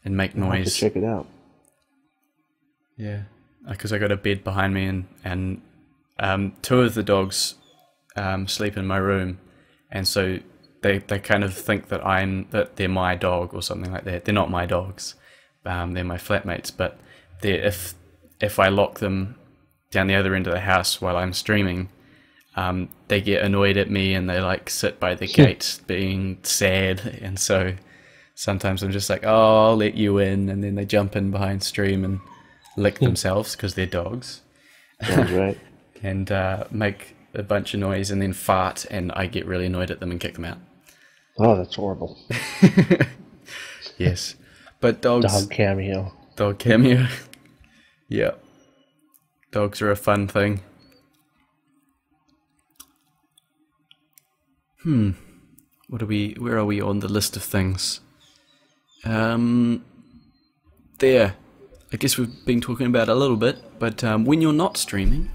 and make noise. I'll have to check it out. Yeah, because I got a bed behind me, and 2 of the dogs sleep in my room, and so they kind of think that they're my dog or something like that. They're not my dogs, they're my flatmates. But if I lock them down the other end of the house while I'm streaming, they get annoyed at me and they like sit by the gate being sad, and so sometimes I'm just like, oh, I'll let you in, and then they jump in behind stream and lick themselves because they're dogs. Sounds right. And make a bunch of noise and then fart, and I get really annoyed at them and kick them out. Oh, that's horrible. Yes. But dogs... Dog cameo. Dog cameo. Yeah. Dogs are a fun thing. Where are we on the list of things? There. I guess we've been talking about it a little bit, but when you're not streaming,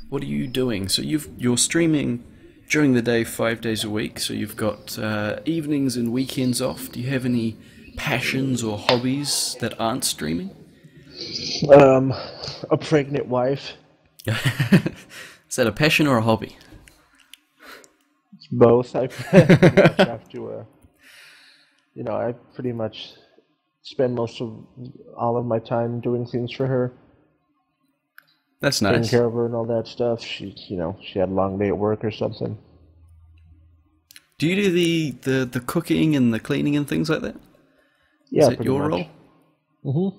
what are you doing? So you're streaming during the day 5 days a week, so you've got evenings and weekends off. Do you have any passions or hobbies that aren't streaming? A pregnant wife. Is that a passion or a hobby? It's both. I pretty much have to, I pretty much spend all of my time doing things for her. That's nice. Taking care of her and all that stuff. She had a long day at work or something. Do you do the cooking and the cleaning and things like that? Yeah, is that your role? Mm-hmm.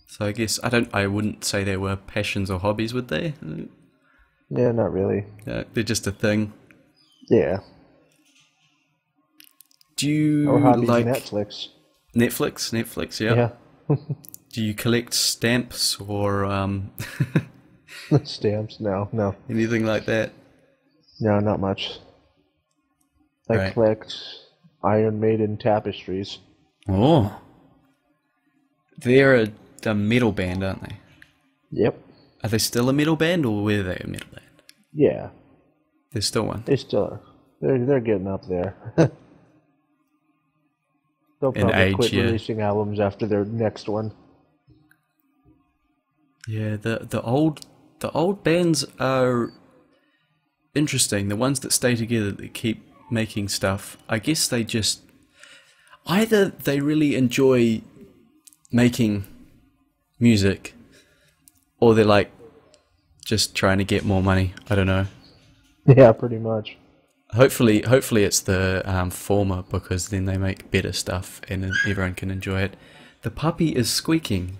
So I guess I wouldn't say they were passions or hobbies, would they? Yeah, not really. They're just a thing. Yeah. Do you like Netflix? Netflix, yeah. Yeah. Do you collect stamps or Stamps? No. anything like that? No, not much. I collect Iron Maiden tapestries. Oh. They're a metal band, aren't they? Yep. Are they still a metal band, or were they a metal band? Yeah. They're still one. They still are. They're getting up there. They'll probably quit releasing albums after their next one. Yeah, the old bands are interesting. The ones that stay together, that keep making stuff. I guess they just either they really enjoy making music, or they're like just trying to get more money. I don't know. Yeah, pretty much. Hopefully it's the former, because then they make better stuff and everyone can enjoy it. The puppy is squeaking.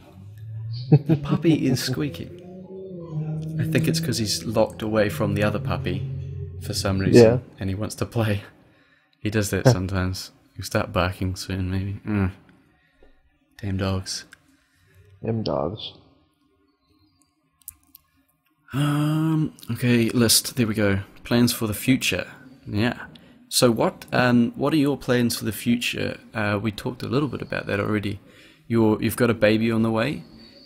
The puppy is squeaking. I think it's because he's locked away from the other puppy for some reason, and he wants to play. He does that sometimes. He'll start barking soon, maybe. Damn dogs. Them dogs. Okay, list. There we go. Plans for the future. Yeah. So what are your plans for the future? We talked a little bit about that already. You've got a baby on the way.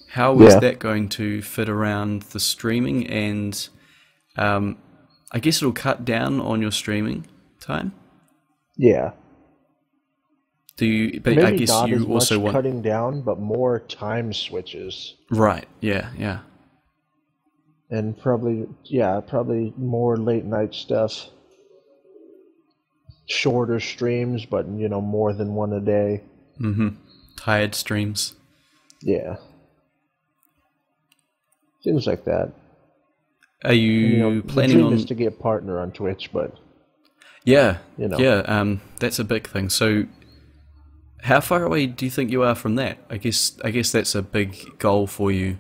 How is that going to fit around the streaming? And I guess it'll cut down on your streaming time. Yeah. Do you? But Maybe I guess not you as also much want. cutting down, but more time switches. Right. Yeah. Yeah. And probably more late night stuff. Shorter streams, but more than one a day. Mm-hmm. Tired streams. Yeah. Things like that. Are you The planning dream on? is to get partner on Twitch, but Yeah. you know. Yeah. That's a big thing. So, how far away do you think you are from that? I guess that's a big goal for you.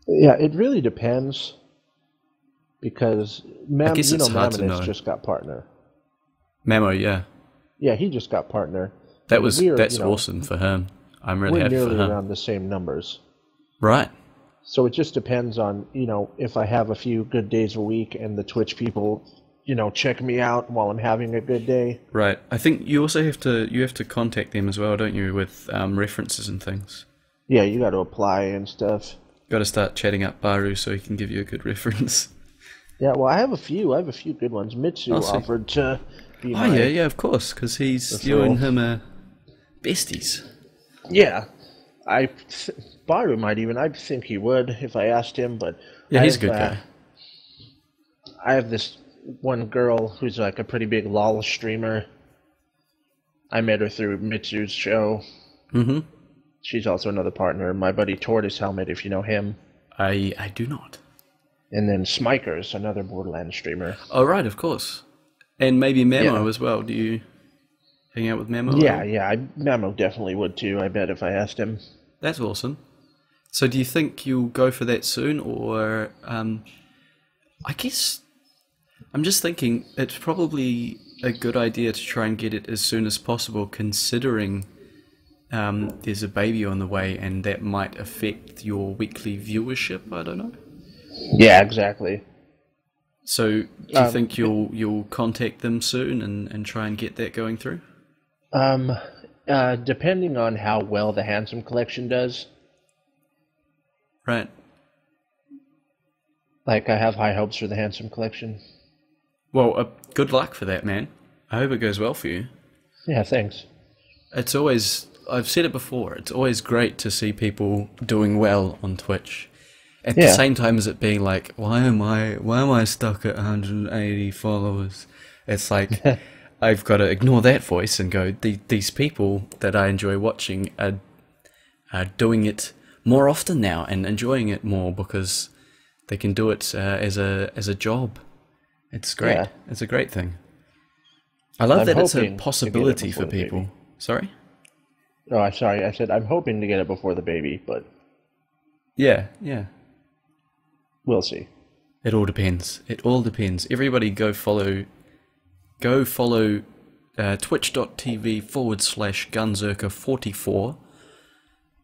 Yeah, it really depends because I guess it's hard to Mamonix know. just got partner. Memo, yeah. Yeah, he just got partner. And That's awesome for him. I'm really we're happy for nearly him. around the same numbers. Right. So it just depends on, if I have a few good days a week and the Twitch people, check me out while I'm having a good day. Right. I think you also have to contact them as well, don't you, with references and things. Yeah, you got to apply and stuff. Got to start chatting up Baru so he can give you a good reference. Yeah, well, I have a few good ones. Mitsu I'll see. offered to be Oh yeah, of course, because you and him are besties. Yeah, Baru might even. I think he would if I asked him, but Yeah, he's a good guy. I have this one girl who's like a pretty big LOL streamer. I met her through Mitsu's show. Mm-hmm. She's also another partner. My buddy Tortoise Helmet, if you know him. I do not. And then Smikers, another Borderlands streamer. Oh right, of course. And maybe Memo Yeah. as well. Do you hang out with Memo? Yeah, Memo definitely would too, I bet, if I asked him. That's awesome. So do you think you'll go for that soon, or I guess I'm just thinking it's probably a good idea to try and get it as soon as possible, considering there's a baby on the way and that might affect your weekly viewership. I don't know. Yeah, exactly. So do you think you'll contact them soon and try and get that going through? Depending on how well the Handsome Collection does. Right. Like, I have high hopes for the Handsome Collection. Well, good luck for that, man. I hope it goes well for you. Yeah, thanks. It's always, I've said it before, it's always great to see people doing well on Twitch. At the same time as it being like, why am I stuck at 180 followers? It's like, I've got to ignore that voice and go, these people that I enjoy watching are doing it more often now and enjoying it more because they can do it as a job. It's great. Yeah. It's a great thing. I love I'm that it's a hoping to possibility get it for before the people. baby. Sorry? Oh, I'm sorry. I said I'm hoping to get it before the baby, but Yeah. we'll see. It all depends. It all depends. Everybody go follow twitch.tv/Gunzerker44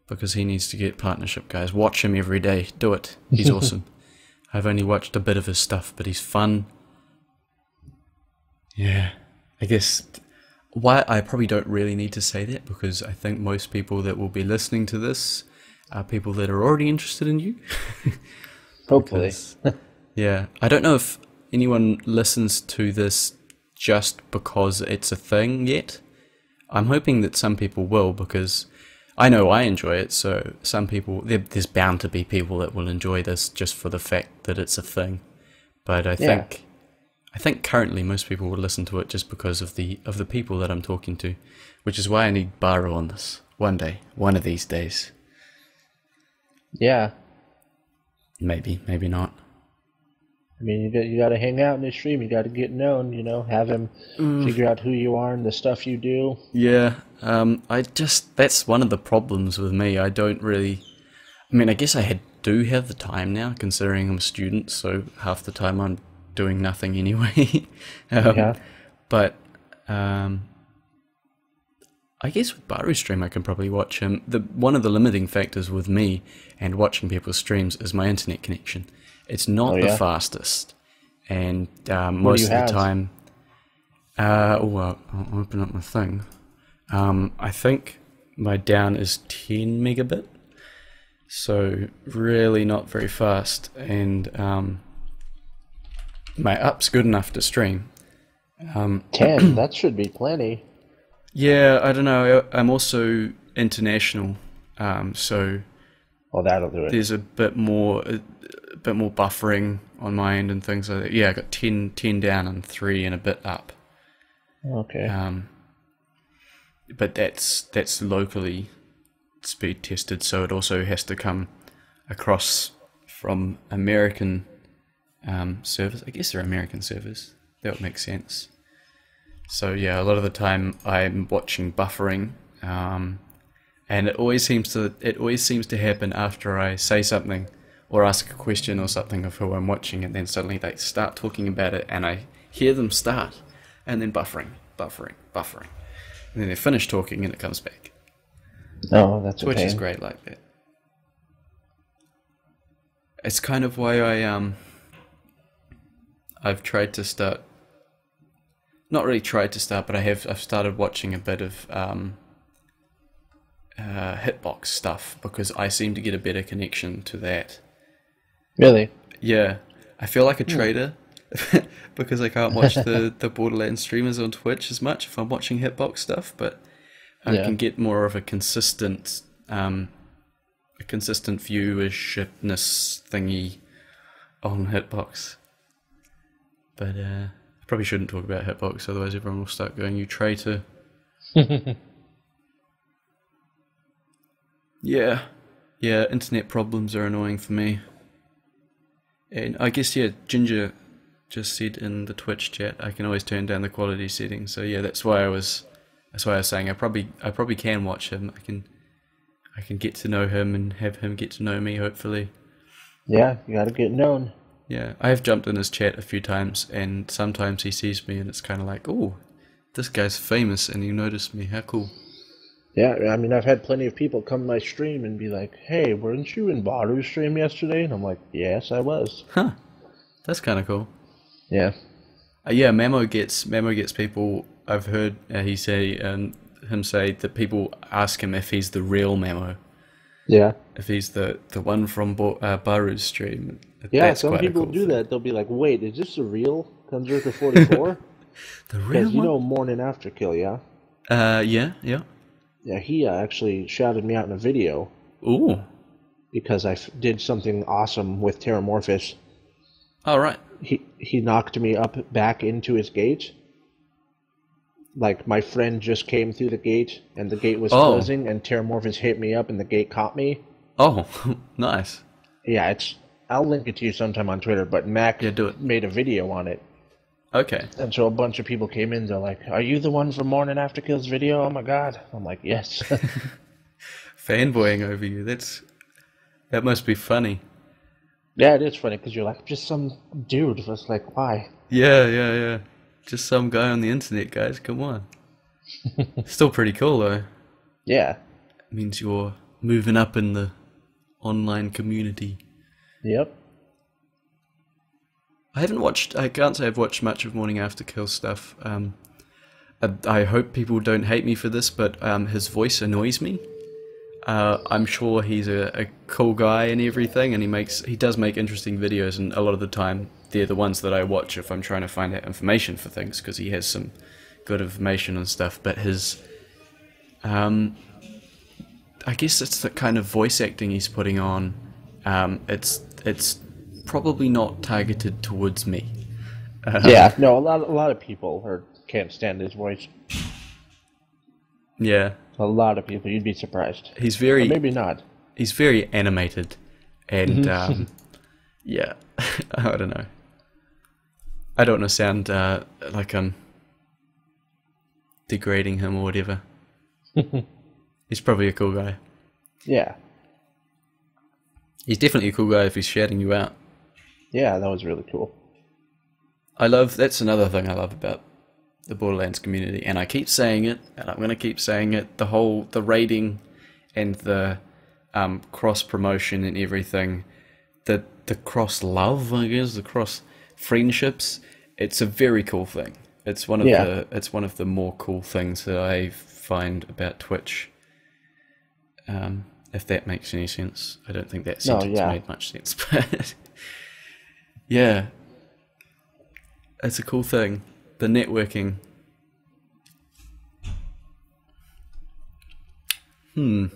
because he needs to get partnership, guys. Watch him every day. Do it. He's awesome. I've only watched a bit of his stuff, but he's fun. Yeah. I guess why I probably don't really need to say that because I think most people that will be listening to this are people that are already interested in you. Hopefully. Because, yeah, I don't know if anyone listens to this just because it's a thing yet. I'm hoping that some people will because I know I enjoy it, so some people, there's bound to be people that will enjoy this just for the fact that it's a thing. But I think currently most people will listen to it just because of the people that I'm talking to, which is why I need Baru on this one of these days. Yeah. Maybe not. I mean, you got to hang out in the stream. You got to get known. Have him figure out who you are and the stuff you do. Yeah, that's one of the problems with me. I don't really. I mean, I guess do have the time now, considering I'm a student. So half the time I'm doing nothing anyway. But I guess with Baru stream I can probably watch him. One of the limiting factors with me and watching people's streams is my internet connection. It's not the fastest, and most of the time. I'll open up my thing. I think my down is 10 megabit, so really not very fast, and my up's good enough to stream, 10, that should be plenty. Yeah, I don't know. I'm also international, so Oh, that'll do it. there's a bit more buffering on my end and things like that. Yeah, I got 10 down and 3 and a bit up. Okay. But that's locally speed tested, so it also has to come across from American servers. I guess they're American servers. That would make sense. So yeah, a lot of the time I'm watching buffering, and it always seems to happen after I say something or ask a question or something of who I'm watching, and then suddenly they start talking about it, and I hear them start, and then buffering, and then they finish talking, and it comes back. Oh, that's a Twitch is pain. great like that. It's kind of why I've tried to start. Not really tried to start, but I've started watching a bit of hitbox stuff because I seem to get a better connection to that. Really? Yeah, I feel like a traitor because I can't watch the Borderlands streamers on Twitch as much if I'm watching hitbox stuff, but I Yeah. can get more of a consistent viewershipness thingy on hitbox. But I probably shouldn't talk about hitbox, otherwise everyone will start going, "You traitor." Yeah, internet problems are annoying for me. And I guess, yeah, Ginger just said in the Twitch chat, I can always turn down the quality settings. So yeah, that's why I was saying I probably can watch him. I can get to know him and have him get to know me, hopefully. Yeah, you gotta get known. Yeah, I have jumped in his chat a few times, and sometimes he sees me, and it's kind of like, oh, this guy's famous, and he noticed me. How cool! Yeah, I mean, I've had plenty of people come to my stream and be like, "Hey, weren't you in Baru's stream yesterday?" And I'm like, "Yes, I was." Huh? That's kind of cool. Yeah. Yeah, Mamo gets people. I've heard him say that people ask him if he's the real Mamo, Yeah. if he's the one from Baru's stream. Yeah, That's some quite a people cool do thing. that. They'll be like, "Wait, is this the real Gunzerker 44?" The real Because you one? know Morning After Kill, yeah? Yeah. Yeah, he actually shouted me out in a video Ooh. because I did something awesome with Terramorphous. All right. He knocked me up back into his gate. Like, my friend just came through the gate, and the gate was closing, and Terramorphous hit me up, and the gate caught me. Oh, nice. Yeah, I'll link it to you sometime on Twitter, but Mac Yeah, do it. made a video on it. Okay. And so a bunch of people came in, they're like, "Are you the one from Morning After Kill's video? Oh my god." I'm like, "Yes." Fanboying over you. That must be funny. Yeah, it is funny, because you're like, just some dude. It's like, why? Yeah. Just some guy on the internet, guys. Come on. Still pretty cool though. Yeah. It means you're moving up in the online community. Yep. I can't say I've watched much of Morning After Kill stuff. I hope people don't hate me for this, but his voice annoys me. I'm sure he's a cool guy and everything, and he does make interesting videos, and a lot of the time they're the ones that I watch if I'm trying to find out information for things, because he has some good information and stuff. But his, I guess it's the kind of voice acting he's putting on. It's probably not targeted towards me. Yeah, no, a lot of people can't stand his voice. Yeah, A lot of people, you'd be surprised. he's Or very maybe not. he's very animated, and yeah, I don't know. I don't want to sound like I'm degrading him or whatever. He's probably a cool guy. Yeah. He's definitely a cool guy if he's shouting you out. Yeah, that was really cool. That's another thing I love about the Borderlands community, and I keep saying it, and I'm going to keep saying it, the raiding and the cross promotion and everything, the cross love, I guess, the cross friendships, it's a very cool thing. It's one of the more cool things that I find about Twitch. If that makes any sense. I don't think that sentence made much sense, but yeah, it's a cool thing. the networking. Looking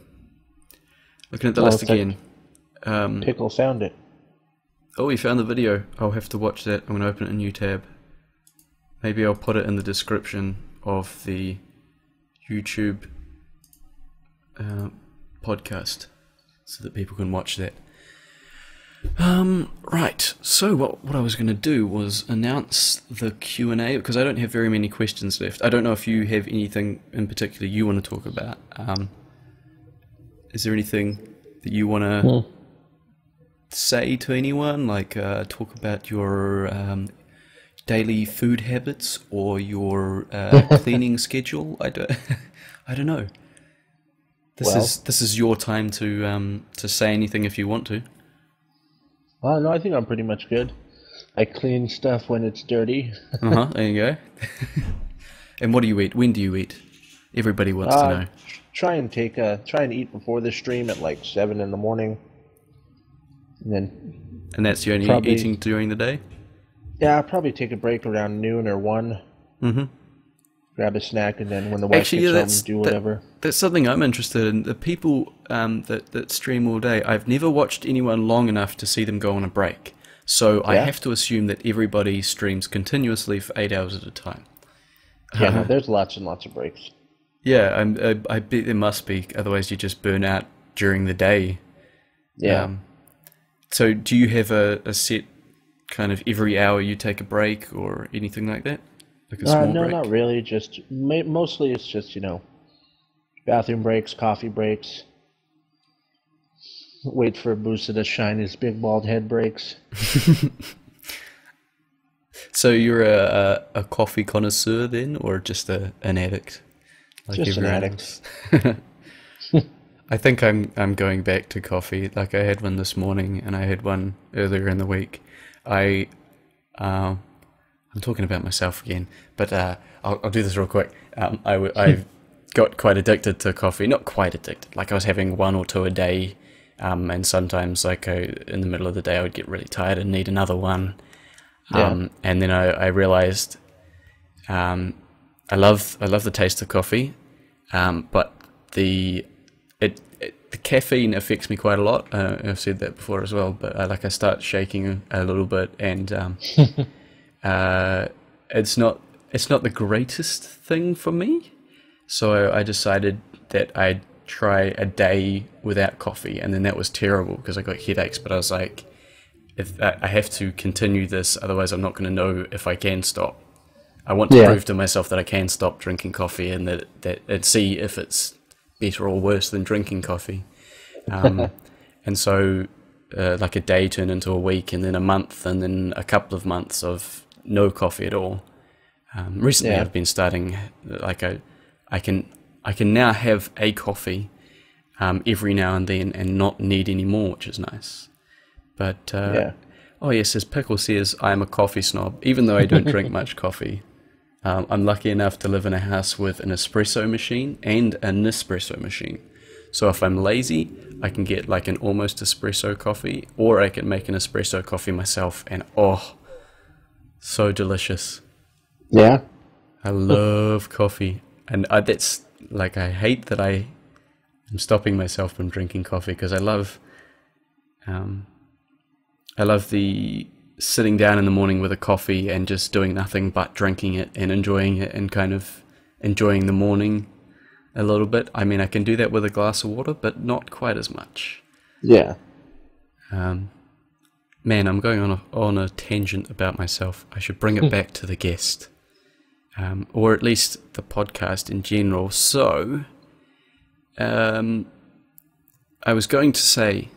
at the list again. Pickle found it. Oh, we found the video. I'll have to watch that. I'm going to open a new tab. Maybe I'll put it in the description of the YouTube podcast so that people can watch that. Right, so what I was going to do was announce the Q&A, because I don't have very many questions left. I don't know if you have anything in particular you want to talk about. Is there anything that you want to say to anyone, like talk about your daily food habits or your cleaning schedule? I don't know. This is your time to say anything if you want to. Well, no, I think I'm pretty much good. I clean stuff when it's dirty. There you go. And what do you eat? When do you eat? Everybody wants to know. Try and eat before the stream at like 7 in the morning. And that's your only eating during the day? Yeah, I'll probably take a break around noon or 1. Mm-hmm. Grab a snack, and then when the wife gets home, do whatever. That's something I'm interested in. The people that stream all day, I've never watched anyone long enough to see them go on a break. So I have to assume that everybody streams continuously for 8 hours at a time. Yeah, no, there's lots and lots of breaks. Yeah, I bet there must be. Otherwise, you just burn out during the day. Yeah. So do you have a set kind of every hour you take a break or anything like that? Like a small no, break? not really. Just mostly it's just, bathroom breaks, coffee breaks. Wait for Booster to shine his big bald head breaks. So you're a coffee connoisseur then, or just an addict? Like just an addict. I think I'm going back to coffee. Like I had one this morning, and I had one earlier in the week. I'm talking about myself again, but I'll do this real quick. I got quite addicted to coffee. Not quite addicted. Like I was having 1 or 2 a day, and sometimes like in the middle of the day I would get really tired and need another one. And then I realized I love the taste of coffee, but the caffeine affects me quite a lot. I've said that before as well, but I start shaking a little bit, and it's not the greatest thing for me. So I decided that I'd try a day without coffee, and then that was terrible because I got headaches. But I was like, if I have to continue this, otherwise I'm not going to know if I can stop. I want to prove to myself that I can stop drinking coffee, and and see if it's better or worse than drinking coffee. And so like a day turned into a week, and then a month, and then a couple of months of no coffee at all. Recently I've been starting, like I can now have a coffee every now and then and not need any more, which is nice. But oh yes, as Pickle says, I'm a coffee snob, even though I don't drink much coffee. I'm lucky enough to live in a house with an espresso machine and an Nespresso machine. So if I'm lazy, I can get like an almost espresso coffee, or I can make an espresso coffee myself, and so delicious. Yeah. I love coffee, and that's like, I hate that I am stopping myself from drinking coffee, because I love the sitting down in the morning with a coffee and just doing nothing but drinking it and enjoying it, and kind of enjoying the morning a little bit. I mean, I can do that with a glass of water, but not quite as much. Yeah. Man, I'm going on a tangent about myself. I should bring it back to the guest, or at least the podcast in general. So, I was going to say,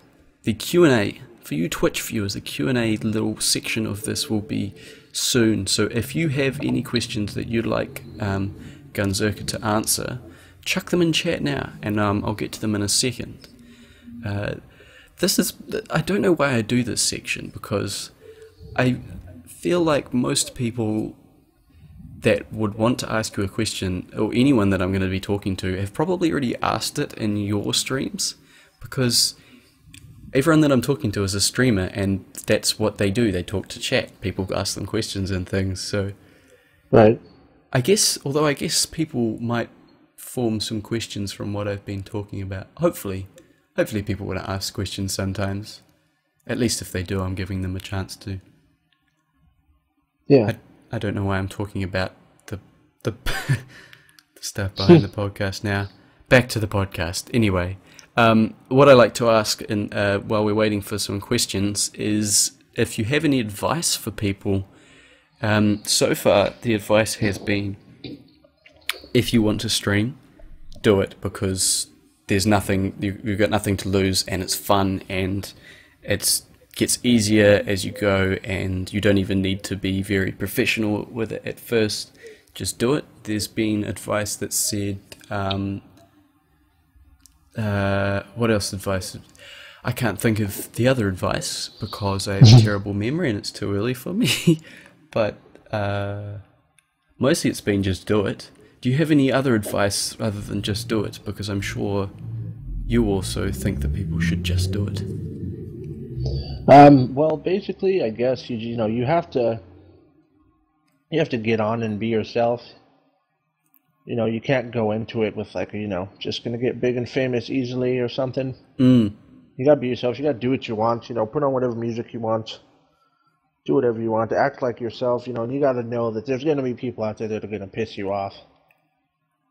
the Q&A, for you Twitch viewers, the Q&A little section of this will be soon. So if you have any questions that you'd like Gunzerker to answer, chuck them in chat now, and I'll get to them in a second. I don't know why I do this section, because I feel like most people that would want to ask you a question, or anyone that I'm going to be talking to, have probably already asked it in your streams, because everyone that I'm talking to is a streamer, and that's what they do. They talk to chat. People ask them questions and things. So Right. I guess people might form some questions from what I've been talking about. Hopefully people want to ask questions sometimes. At least if they do, I'm giving them a chance to. Yeah. I don't know why I'm talking about the the stuff behind the podcast now. Back to the podcast. Anyway, what I like to ask while we're waiting for some questions is if you have any advice for people. So far, the advice has been, if you want to stream, do it, because there's nothing, you've got nothing to lose, and it's fun, and it gets easier as you go, and you don't even need to be very professional with it at first. Just do it. There's been advice that said, what else advice? I can't think of the other advice because I have a terrible memory and it's too early for me. But mostly it's been just do it. Do you have any other advice other than just do it? Because I'm sure you also think that people should just do it. Well, basically, I guess you have to get on and be yourself. You can't go into it with just gonna get big and famous easily or something. You gotta be yourself. You gotta do what you want. Put on whatever music you want. Do whatever you want. Act like yourself. And you gotta know that there's gonna be people out there that are gonna piss you off.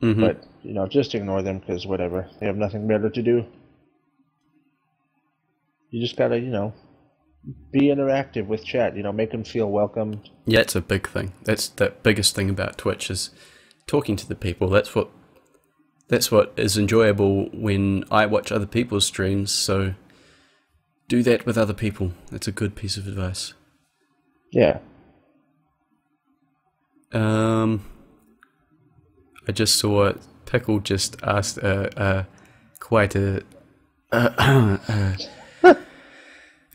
Mm-hmm. But just ignore them because whatever. They have nothing better to do. You just gotta be interactive with chat. Make them feel welcomed. Yeah, it's a big thing. That's the biggest thing about Twitch is talking to the people. That's what is enjoyable when I watch other people's streams. So do that with other people. That's a good piece of advice. Yeah. I just saw Pickle just asked quite a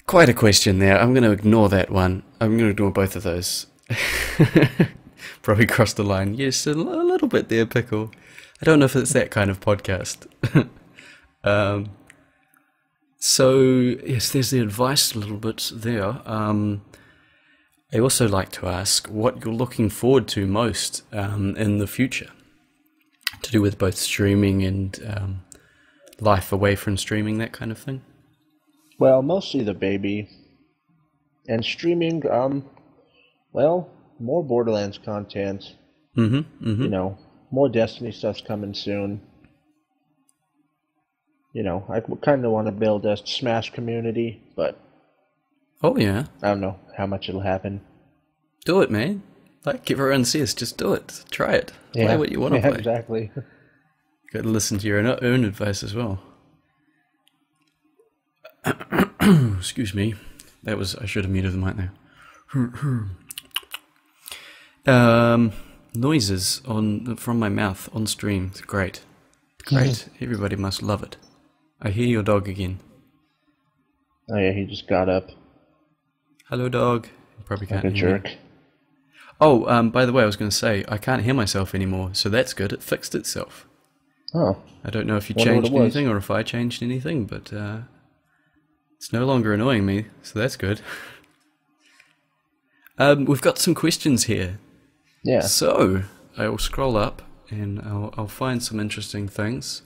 quite a question there. I'm going to ignore that one. I'm going to ignore both of those. Probably crossed the line. Yes, a little bit there, Pickle. I don't know if it's that kind of podcast. So, yes, there's the advice a little bit there. I also like to ask what you're looking forward to most in the future, to do with both streaming and life away from streaming, that kind of thing. Well, mostly the baby. And streaming, well, more Borderlands content. More Destiny stuff's coming soon. I kind of want to build a Smash community, but oh yeah, I don't know how much it'll happen. Do it, man. Like everyone says, just do it. Try it. Play what you want to play. Exactly. Got to listen to your own advice as well. Excuse me. I should have muted the mic now. Noises from my mouth on stream. It's great. Great. Everybody must love it. I hear your dog again. Oh yeah, he just got up. Hello, dog. You probably can't like a hear jerk. me. Oh, by the way, I was going to say, I can't hear myself anymore, so that's good. It fixed itself. Oh. I don't know if you changed anything or if I changed anything, but it's no longer annoying me, so that's good. We've got some questions here. Yeah. So, I will scroll up and I'll find some interesting things.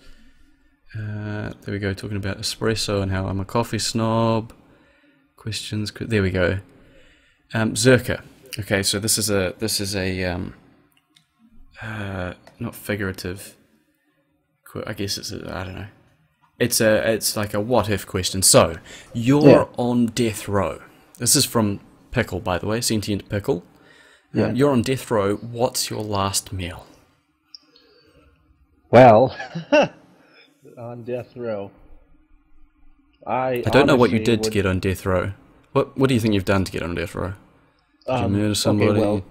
There we go, talking about espresso and how I'm a coffee snob. Questions. There we go. Zerker. Okay, so this is a not figurative. I guess I don't know. It's like a what if question. So you're on death row. This is from Pickle, by the way, Sentient Pickle. You're on death row. What's your last meal? Well, on death row. I don't know what you did to get on death row. What do you think you've done to get on death row? Did you murder somebody? Okay, well,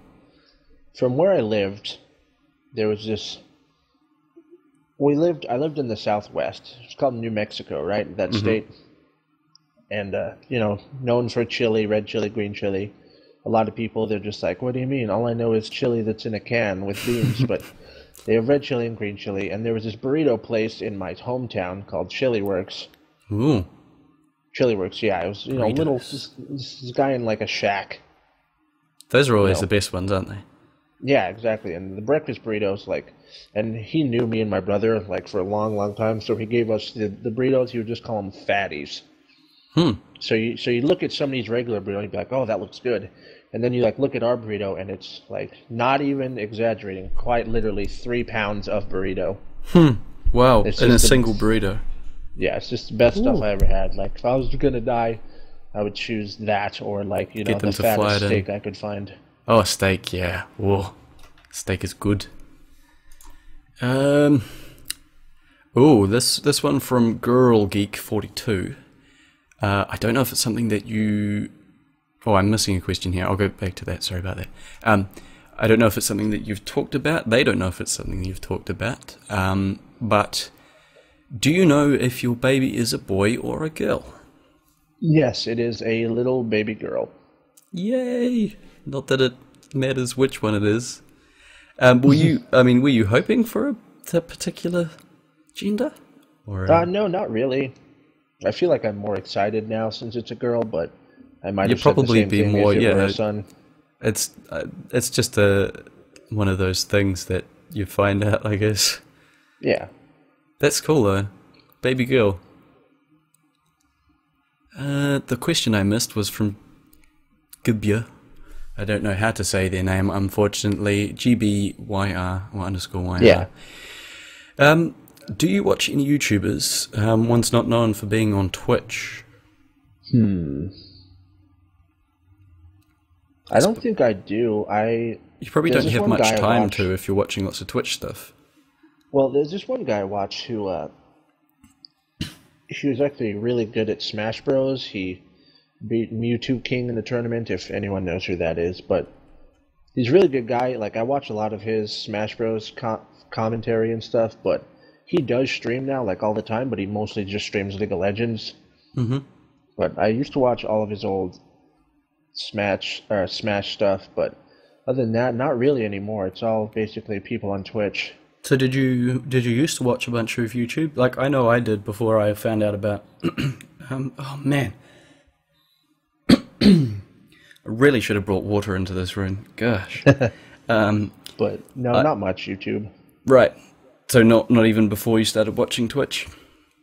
from where I lived, there was this. I lived in the Southwest. It's called New Mexico, right? That state. And known for chili, red chili, green chili. A lot of people, they're just like, what do you mean? All I know is chili that's in a can with beans. But they have red chili and green chili. And there was this burrito place in my hometown called Chili Works. Ooh. Chili Works, yeah. It was, this guy in like a shack. Those are always the best ones, aren't they? Yeah, exactly. And the breakfast burritos, like, and he knew me and my brother like for a long, long time, so he gave us the burritos. He would just call them fatties. Hmm. So you look at some of these regular burritos, you'd be like, oh, that looks good, and then you like look at our burrito, and it's like not even exaggerating, quite literally 3 pounds of burrito. Hmm. Wow. It's In a just the single burrito. yeah, it's just the best stuff Ooh. I ever had. Like if I was gonna die, I would choose that or like Get them the to fly fattest it in. steak I could find. Oh, a steak, yeah. Whoa. Steak is good. Um. Oh, this one from Girl Geek 42. I don't know if it's something that you. Oh, I'm missing a question here. I'll go back to that. Sorry about that. I don't know if it's something that you've talked about. They don't know if it's something you've talked about. But do you know if your baby is a boy or a girl? Yes, it is a little baby girl. Yay! Not that it matters which one it is. Were you? I mean, were you hoping for a particular gender? Or No, not really. I feel like I'm more excited now since it's a girl, but I might you'd have said the probably same be thing more. if it were Yeah, a son. it's just one of those things that you find out, I guess. Yeah. That's cool though, baby girl. The question I missed was from Gibya. I don't know how to say their name, unfortunately. GBYR or underscore YR. Yeah. Do you watch any YouTubers? One's not known for being on Twitch. I don't think I do. You probably There's don't this have one much guy I time watch. to if you're watching lots of Twitch stuff. Well, there's this one guy I watch who he was actually really good at Smash Bros. He beat Mewtwo King in the tournament, if anyone knows who that is. But he's a really good guy. Like I watch a lot of his Smash Bros. Commentary and stuff. But he does stream now, like all the time. But he mostly just streams League of Legends. Mm-hmm. But I used to watch all of his old Smash stuff. But other than that, not really anymore. It's all basically people on Twitch. So did you used to watch a bunch of YouTube? Like I know I did before I found out about. Oh man, I really should have brought water into this room. Gosh. But no, not much YouTube. Right. So not even before you started watching Twitch.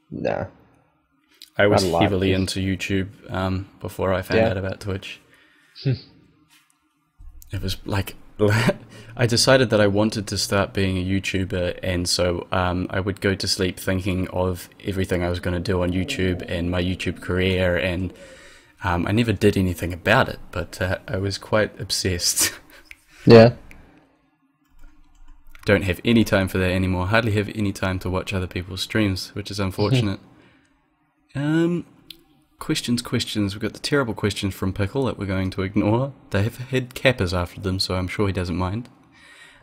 Nah. I was Not a lot. heavily into YouTube before I found Yeah. out about Twitch. It was like I decided that I wanted to start being a YouTuber, and so I would go to sleep thinking of everything I was going to do on YouTube and my YouTube career, and I never did anything about it, but I was quite obsessed. Yeah. Don't have any time for that anymore. Hardly have any time to watch other people's streams, which is unfortunate. Questions. We've got the terrible questions from Pickle that we're going to ignore. They have had Kappas after them, so I'm sure he doesn't mind.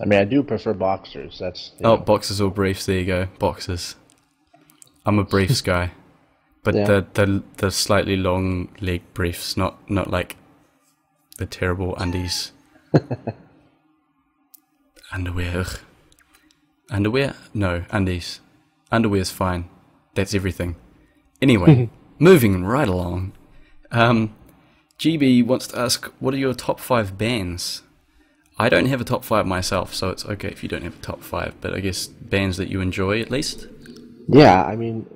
I mean, I do prefer boxers. That's Oh, boxers or briefs, there you go. Boxers. I'm a briefs guy. But Yeah. the slightly long leg briefs, not like the terrible undies. Underwear. Ugh. Underwear? No, undies. Underwear's fine. That's everything. Anyway, moving right along. GB wants to ask, what are your top 5 bands? I don't have a top 5 myself, so it's okay if you don't have a top 5, but I guess bands that you enjoy at least? Yeah, I mean,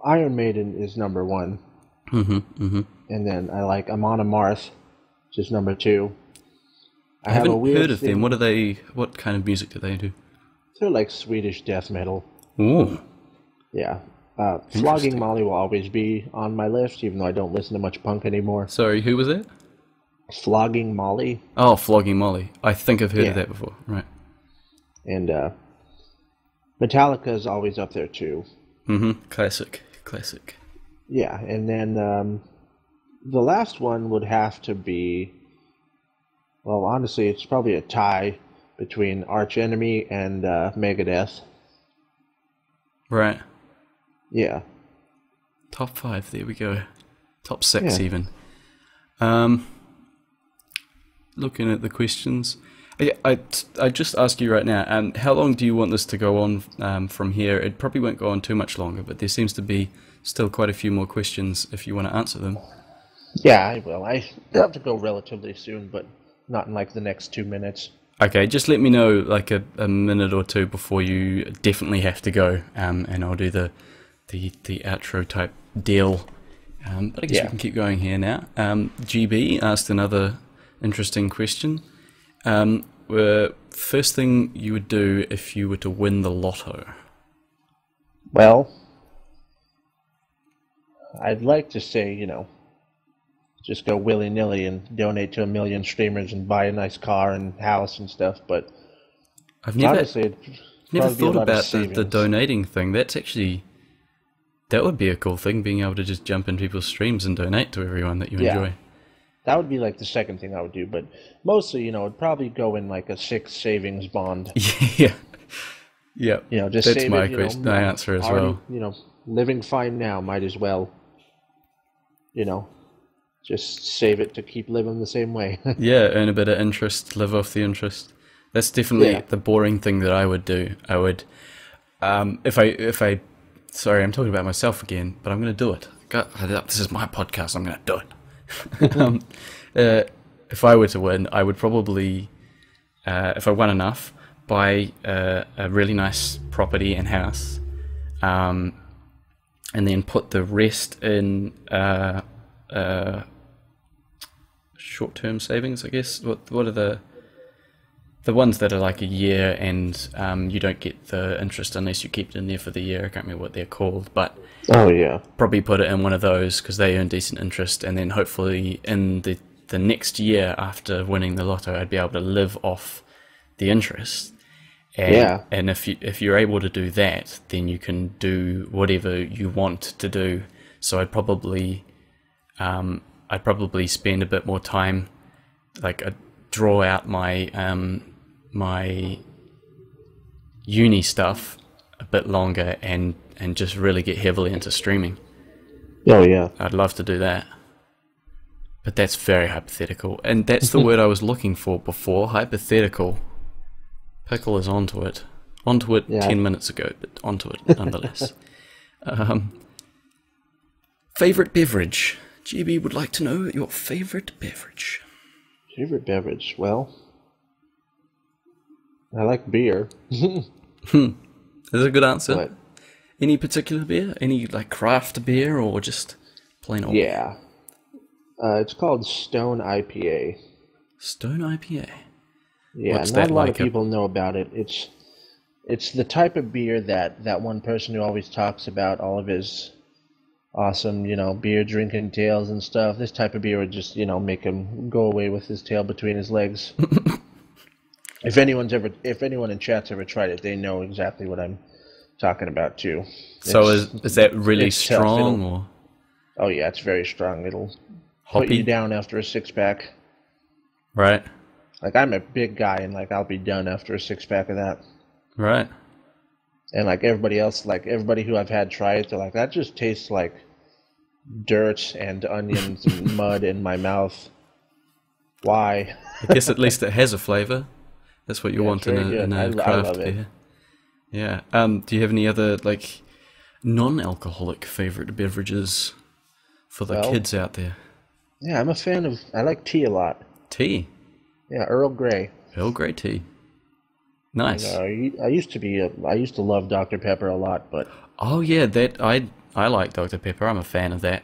Iron Maiden is number 1. Mm-hmm. And then Amon Amarth, which is number 2. I haven't heard of them. What kind of music do they do? They're like Swedish death metal. Ooh. Yeah. Flogging Molly will always be on my list, even though I don't listen to much punk anymore. Sorry, who was it? Flogging Molly. Oh, Flogging Molly. I think I've heard Yeah. of that before. Right. And Metallica is always up there too. Mm-hmm. Classic. Yeah, and then the last one would have to be, well, honestly, it's probably a tie between Arch Enemy and Megadeth. Right. Yeah. Top 5, there we go. Top 6 Yeah. even. Looking at the questions. I just ask you right now, how long do you want this to go on from here? It probably won't go on too much longer, but there seems to be still quite a few more questions if you want to answer them. Yeah, I will. I have to go relatively soon, but not in like the next 2 minutes. Okay, just let me know like a minute or two before you definitely have to go, and I'll do the outro type deal. But I guess we can keep going here now. GB asked another interesting question. First thing you would do if you were to win the lotto? Well, I'd like to say, just go willy-nilly and donate to 1 million streamers and buy a nice car and house and stuff, but I've never honestly, thought about the donating thing. That's actually, that would be a cool thing, being able to just jump in people's streams and donate to everyone that you enjoy. That would be like the second thing I would do, but mostly, it'd probably go in like a 6 savings bond. Yeah. Yeah. Just that's save my it, question, my answer as already, well. Living fine now, might as well, just save it to keep living the same way. Yeah, earn a bit of interest, live off the interest. That's definitely the boring thing that I would do. I would, if I, sorry, I'm talking about myself again, but I'm going to do it. This is my podcast, I'm going to do it. If I were to win, I would probably, if I won enough, buy a really nice property and house, and then put the rest in short-term savings, I guess. What are the ones that are like a year and you don't get the interest unless you keep it in there for the year? I can't remember what they're called, but probably put it in one of those because they earn decent interest, and then hopefully in the next year after winning the lotto, I'd be able to live off the interest. And if you're able to do that, then you can do whatever you want to do. So I'd probably spend a bit more time, like I'd draw out my my uni stuff a bit longer and just really get heavily into streaming. Oh yeah, I'd love to do that, but that's very hypothetical, and that's the word I was looking for before. Hypothetical. Pickle is onto it. 10 minutes ago, but onto it nonetheless. Favorite beverage? GB would like to know your favorite beverage. Favorite beverage? Well, I like beer. That's a good answer. But, any particular beer? Any like craft beer or just plain old? Yeah. It's called Stone IPA. Stone IPA. Yeah, What's not that a lot like of people know about it. It's the type of beer that one person who always talks about all of his awesome, beer drinking tales and stuff. This type of beer would just, make him go away with his tail between his legs. If anyone in chat's ever tried it, they know exactly what I'm talking about too. So is that really strong or? Oh yeah, it's very strong. It'll Hoppy? put you down after a 6-pack. Right. Like, I'm a big guy, and I'll be done after a 6-pack of that. Right. And everybody else, everybody who I've had try it, they're like, that just tastes like dirt and onions and mud in my mouth. Why? I guess at least it has a flavor. That's what you want in a craft beer. Yeah. Do you have any other non-alcoholic favorite beverages for the kids out there? Yeah, I'm a fan of. I like tea a lot. Tea. Yeah, Earl Grey. Earl Grey tea. Nice. I used to love Dr. Pepper a lot, but oh yeah, I like Dr. Pepper. I'm a fan of that.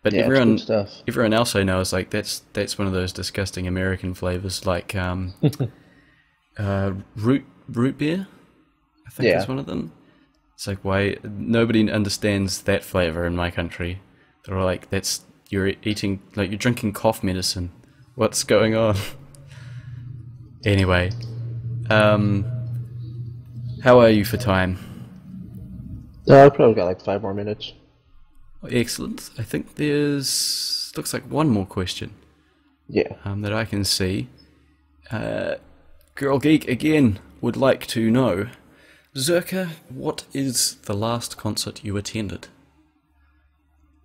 But yeah, everyone it's good stuff. Everyone else I know is like that's one of those disgusting American flavors, like root beer. I think is one of them. It's like, why nobody understands that flavor in my country. They're like, you're eating, like, you're drinking cough medicine. What's going on? Anyway, how are you for time? I've probably got 5 more minutes. Excellent. I think looks like one more question. Yeah. That I can see. Girl Geek again would like to know, Zerka, what is the last concert you attended?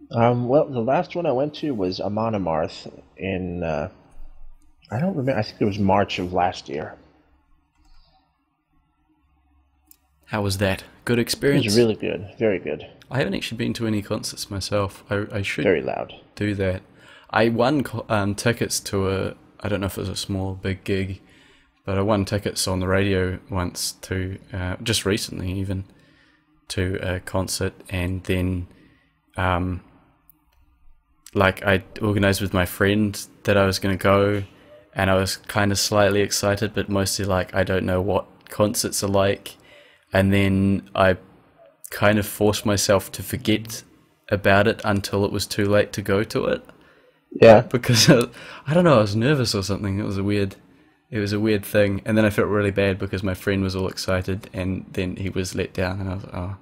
Well, the last one I went to was Amon Amarth in, I don't remember, I think it was March of last year. How was that? Good experience? It was really good, very good. I haven't actually been to any concerts myself. I should very loud. Do that. I won tickets to I don't know if it was a small, big gig, but I won tickets on the radio once to, just recently even, to a concert, and then, like, I organised with my friend that I was going to go, and I was kind of slightly excited, but mostly like, I don't know what concerts are like, and then I kind of forced myself to forget about it until it was too late to go to it. Yeah. Because I don't know, I was nervous or something. It was a weird thing, and then I felt really bad because my friend was all excited, and then he was let down, and I was like, oh,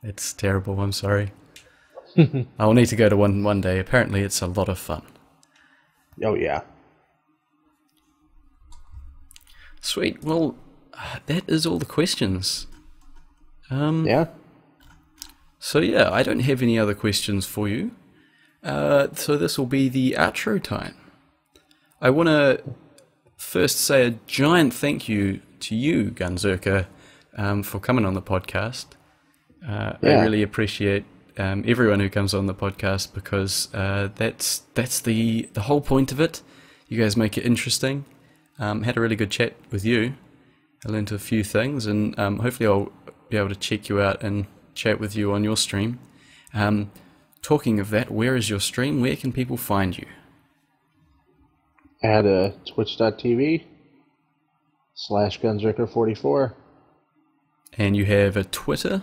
it's terrible. I'm sorry. I'll need to go to one day. Apparently, it's a lot of fun. Oh yeah. Sweet. Well, that is all the questions. Yeah. So yeah, I don't have any other questions for you. So this will be the outro time. I want to first say a giant thank you to you, Gunzerker, for coming on the podcast. I really appreciate everyone who comes on the podcast, because that's the whole point of it. You guys make it interesting. Had a really good chat with you. I learned a few things, and hopefully I'll be able to check you out and chat with you on your stream. Talking of that, where is your stream? Where can people find you? At twitch.tv/Gunzerker44. And you have a Twitter?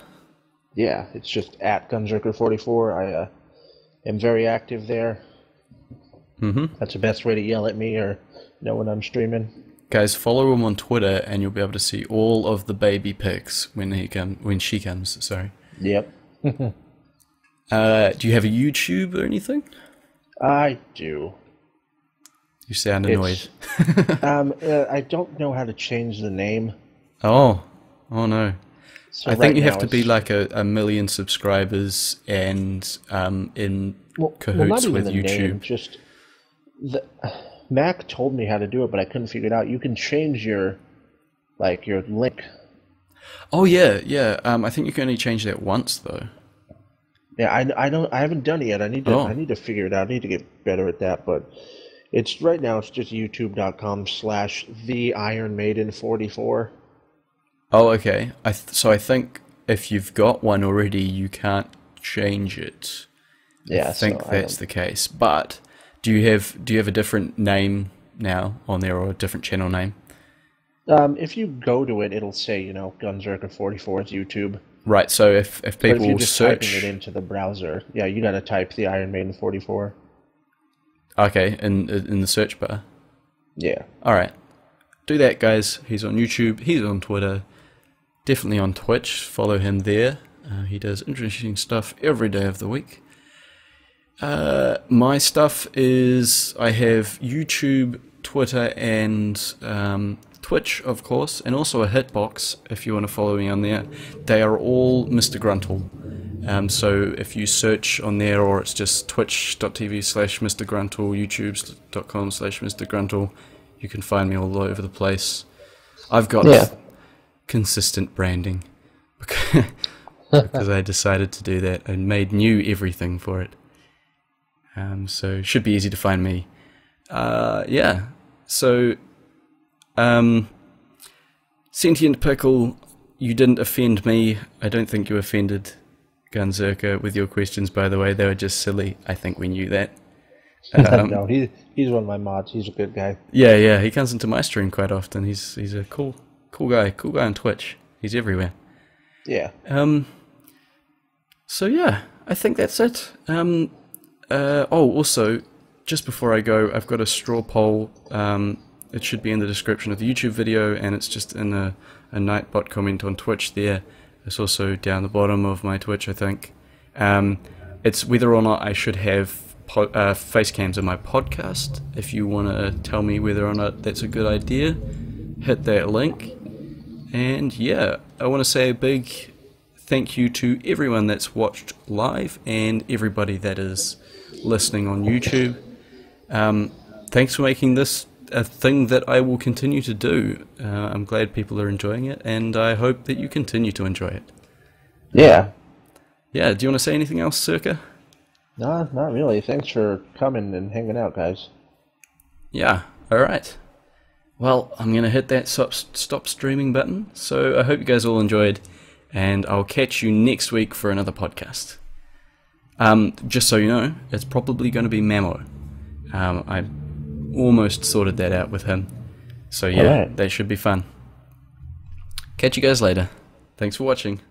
Yeah, it's just at Gunzerker44. I am very active there. Mm-hmm. That's the best way to yell at me or know when I'm streaming. Guys, follow him on Twitter, and you'll be able to see all of the baby pics when she comes. Sorry. Yep. Do you have a YouTube or anything? I do. You sound annoyed. I don't know how to change the name. Oh no. So I think you have now to be like a million subscribers and in cahoots not even with the YouTube. Name, just Mac told me how to do it, but I couldn't figure it out. You can change your link. Oh yeah. I think you can only change that once though. Yeah, I haven't done it yet. I need to figure it out. I need to get better at that, but it's right now. It's just youtube.com/theironmaiden44. Oh, okay. So I think if you've got one already, you can't change it. Yeah, I think that's the case. But do you have a different name now on there, or a different channel name? If you go to it, it'll say Gunzerker44 is YouTube. Right. So if people but if you're just search typing it into the browser, yeah, you got to type the Iron Maiden 44. Okay, in the search bar. Yeah. All right. Do that, guys. He's on YouTube. He's on Twitter. Definitely on Twitch. Follow him there. He does interesting stuff every day of the week. My stuff is, I have YouTube, Twitter, and Twitch, of course, and also a hitbox if you want to follow me on there. They are all Mr. Gruntle. So if you search on there, or it's just twitch.tv/Mr. Gruntle, youtube.com/Mr. Gruntle, you can find me all over the place. I've got consistent branding because I decided to do that and made new everything for it. So it should be easy to find me. Yeah. So, Sentient Pickle, you didn't offend me. I don't think you offended Gunzerker with your questions, by the way. They were just silly. I think we knew that. No, he's one of my mods. He's a good guy. Yeah. He comes into my stream quite often. He's a cool guy. Cool guy on Twitch. He's everywhere. Yeah. So yeah, I think that's it. Also, just before I go, I've got a straw poll. It should be in the description of the YouTube video, and it's just in a Nightbot comment on Twitch there. It's also down the bottom of my Twitch, I think. It's whether or not I should have face cams in my podcast. If you want to tell me whether or not that's a good idea, hit that link. And yeah, I want to say a big thank you to everyone that's watched live and everybody that is listening on YouTube. Thanks for making this a thing that I will continue to do. I'm glad people are enjoying it, and I hope that you continue to enjoy it. Yeah. Yeah, do you want to say anything else, Circa? No, not really. Thanks for coming and hanging out, guys. Yeah, alright. well, I'm going to hit that stop streaming button. So I hope you guys all enjoyed, and I'll catch you next week for another podcast. Just so you know, it's probably going to be Mamo. I almost sorted that out with him. So yeah, that should be fun. Catch you guys later. Thanks for watching.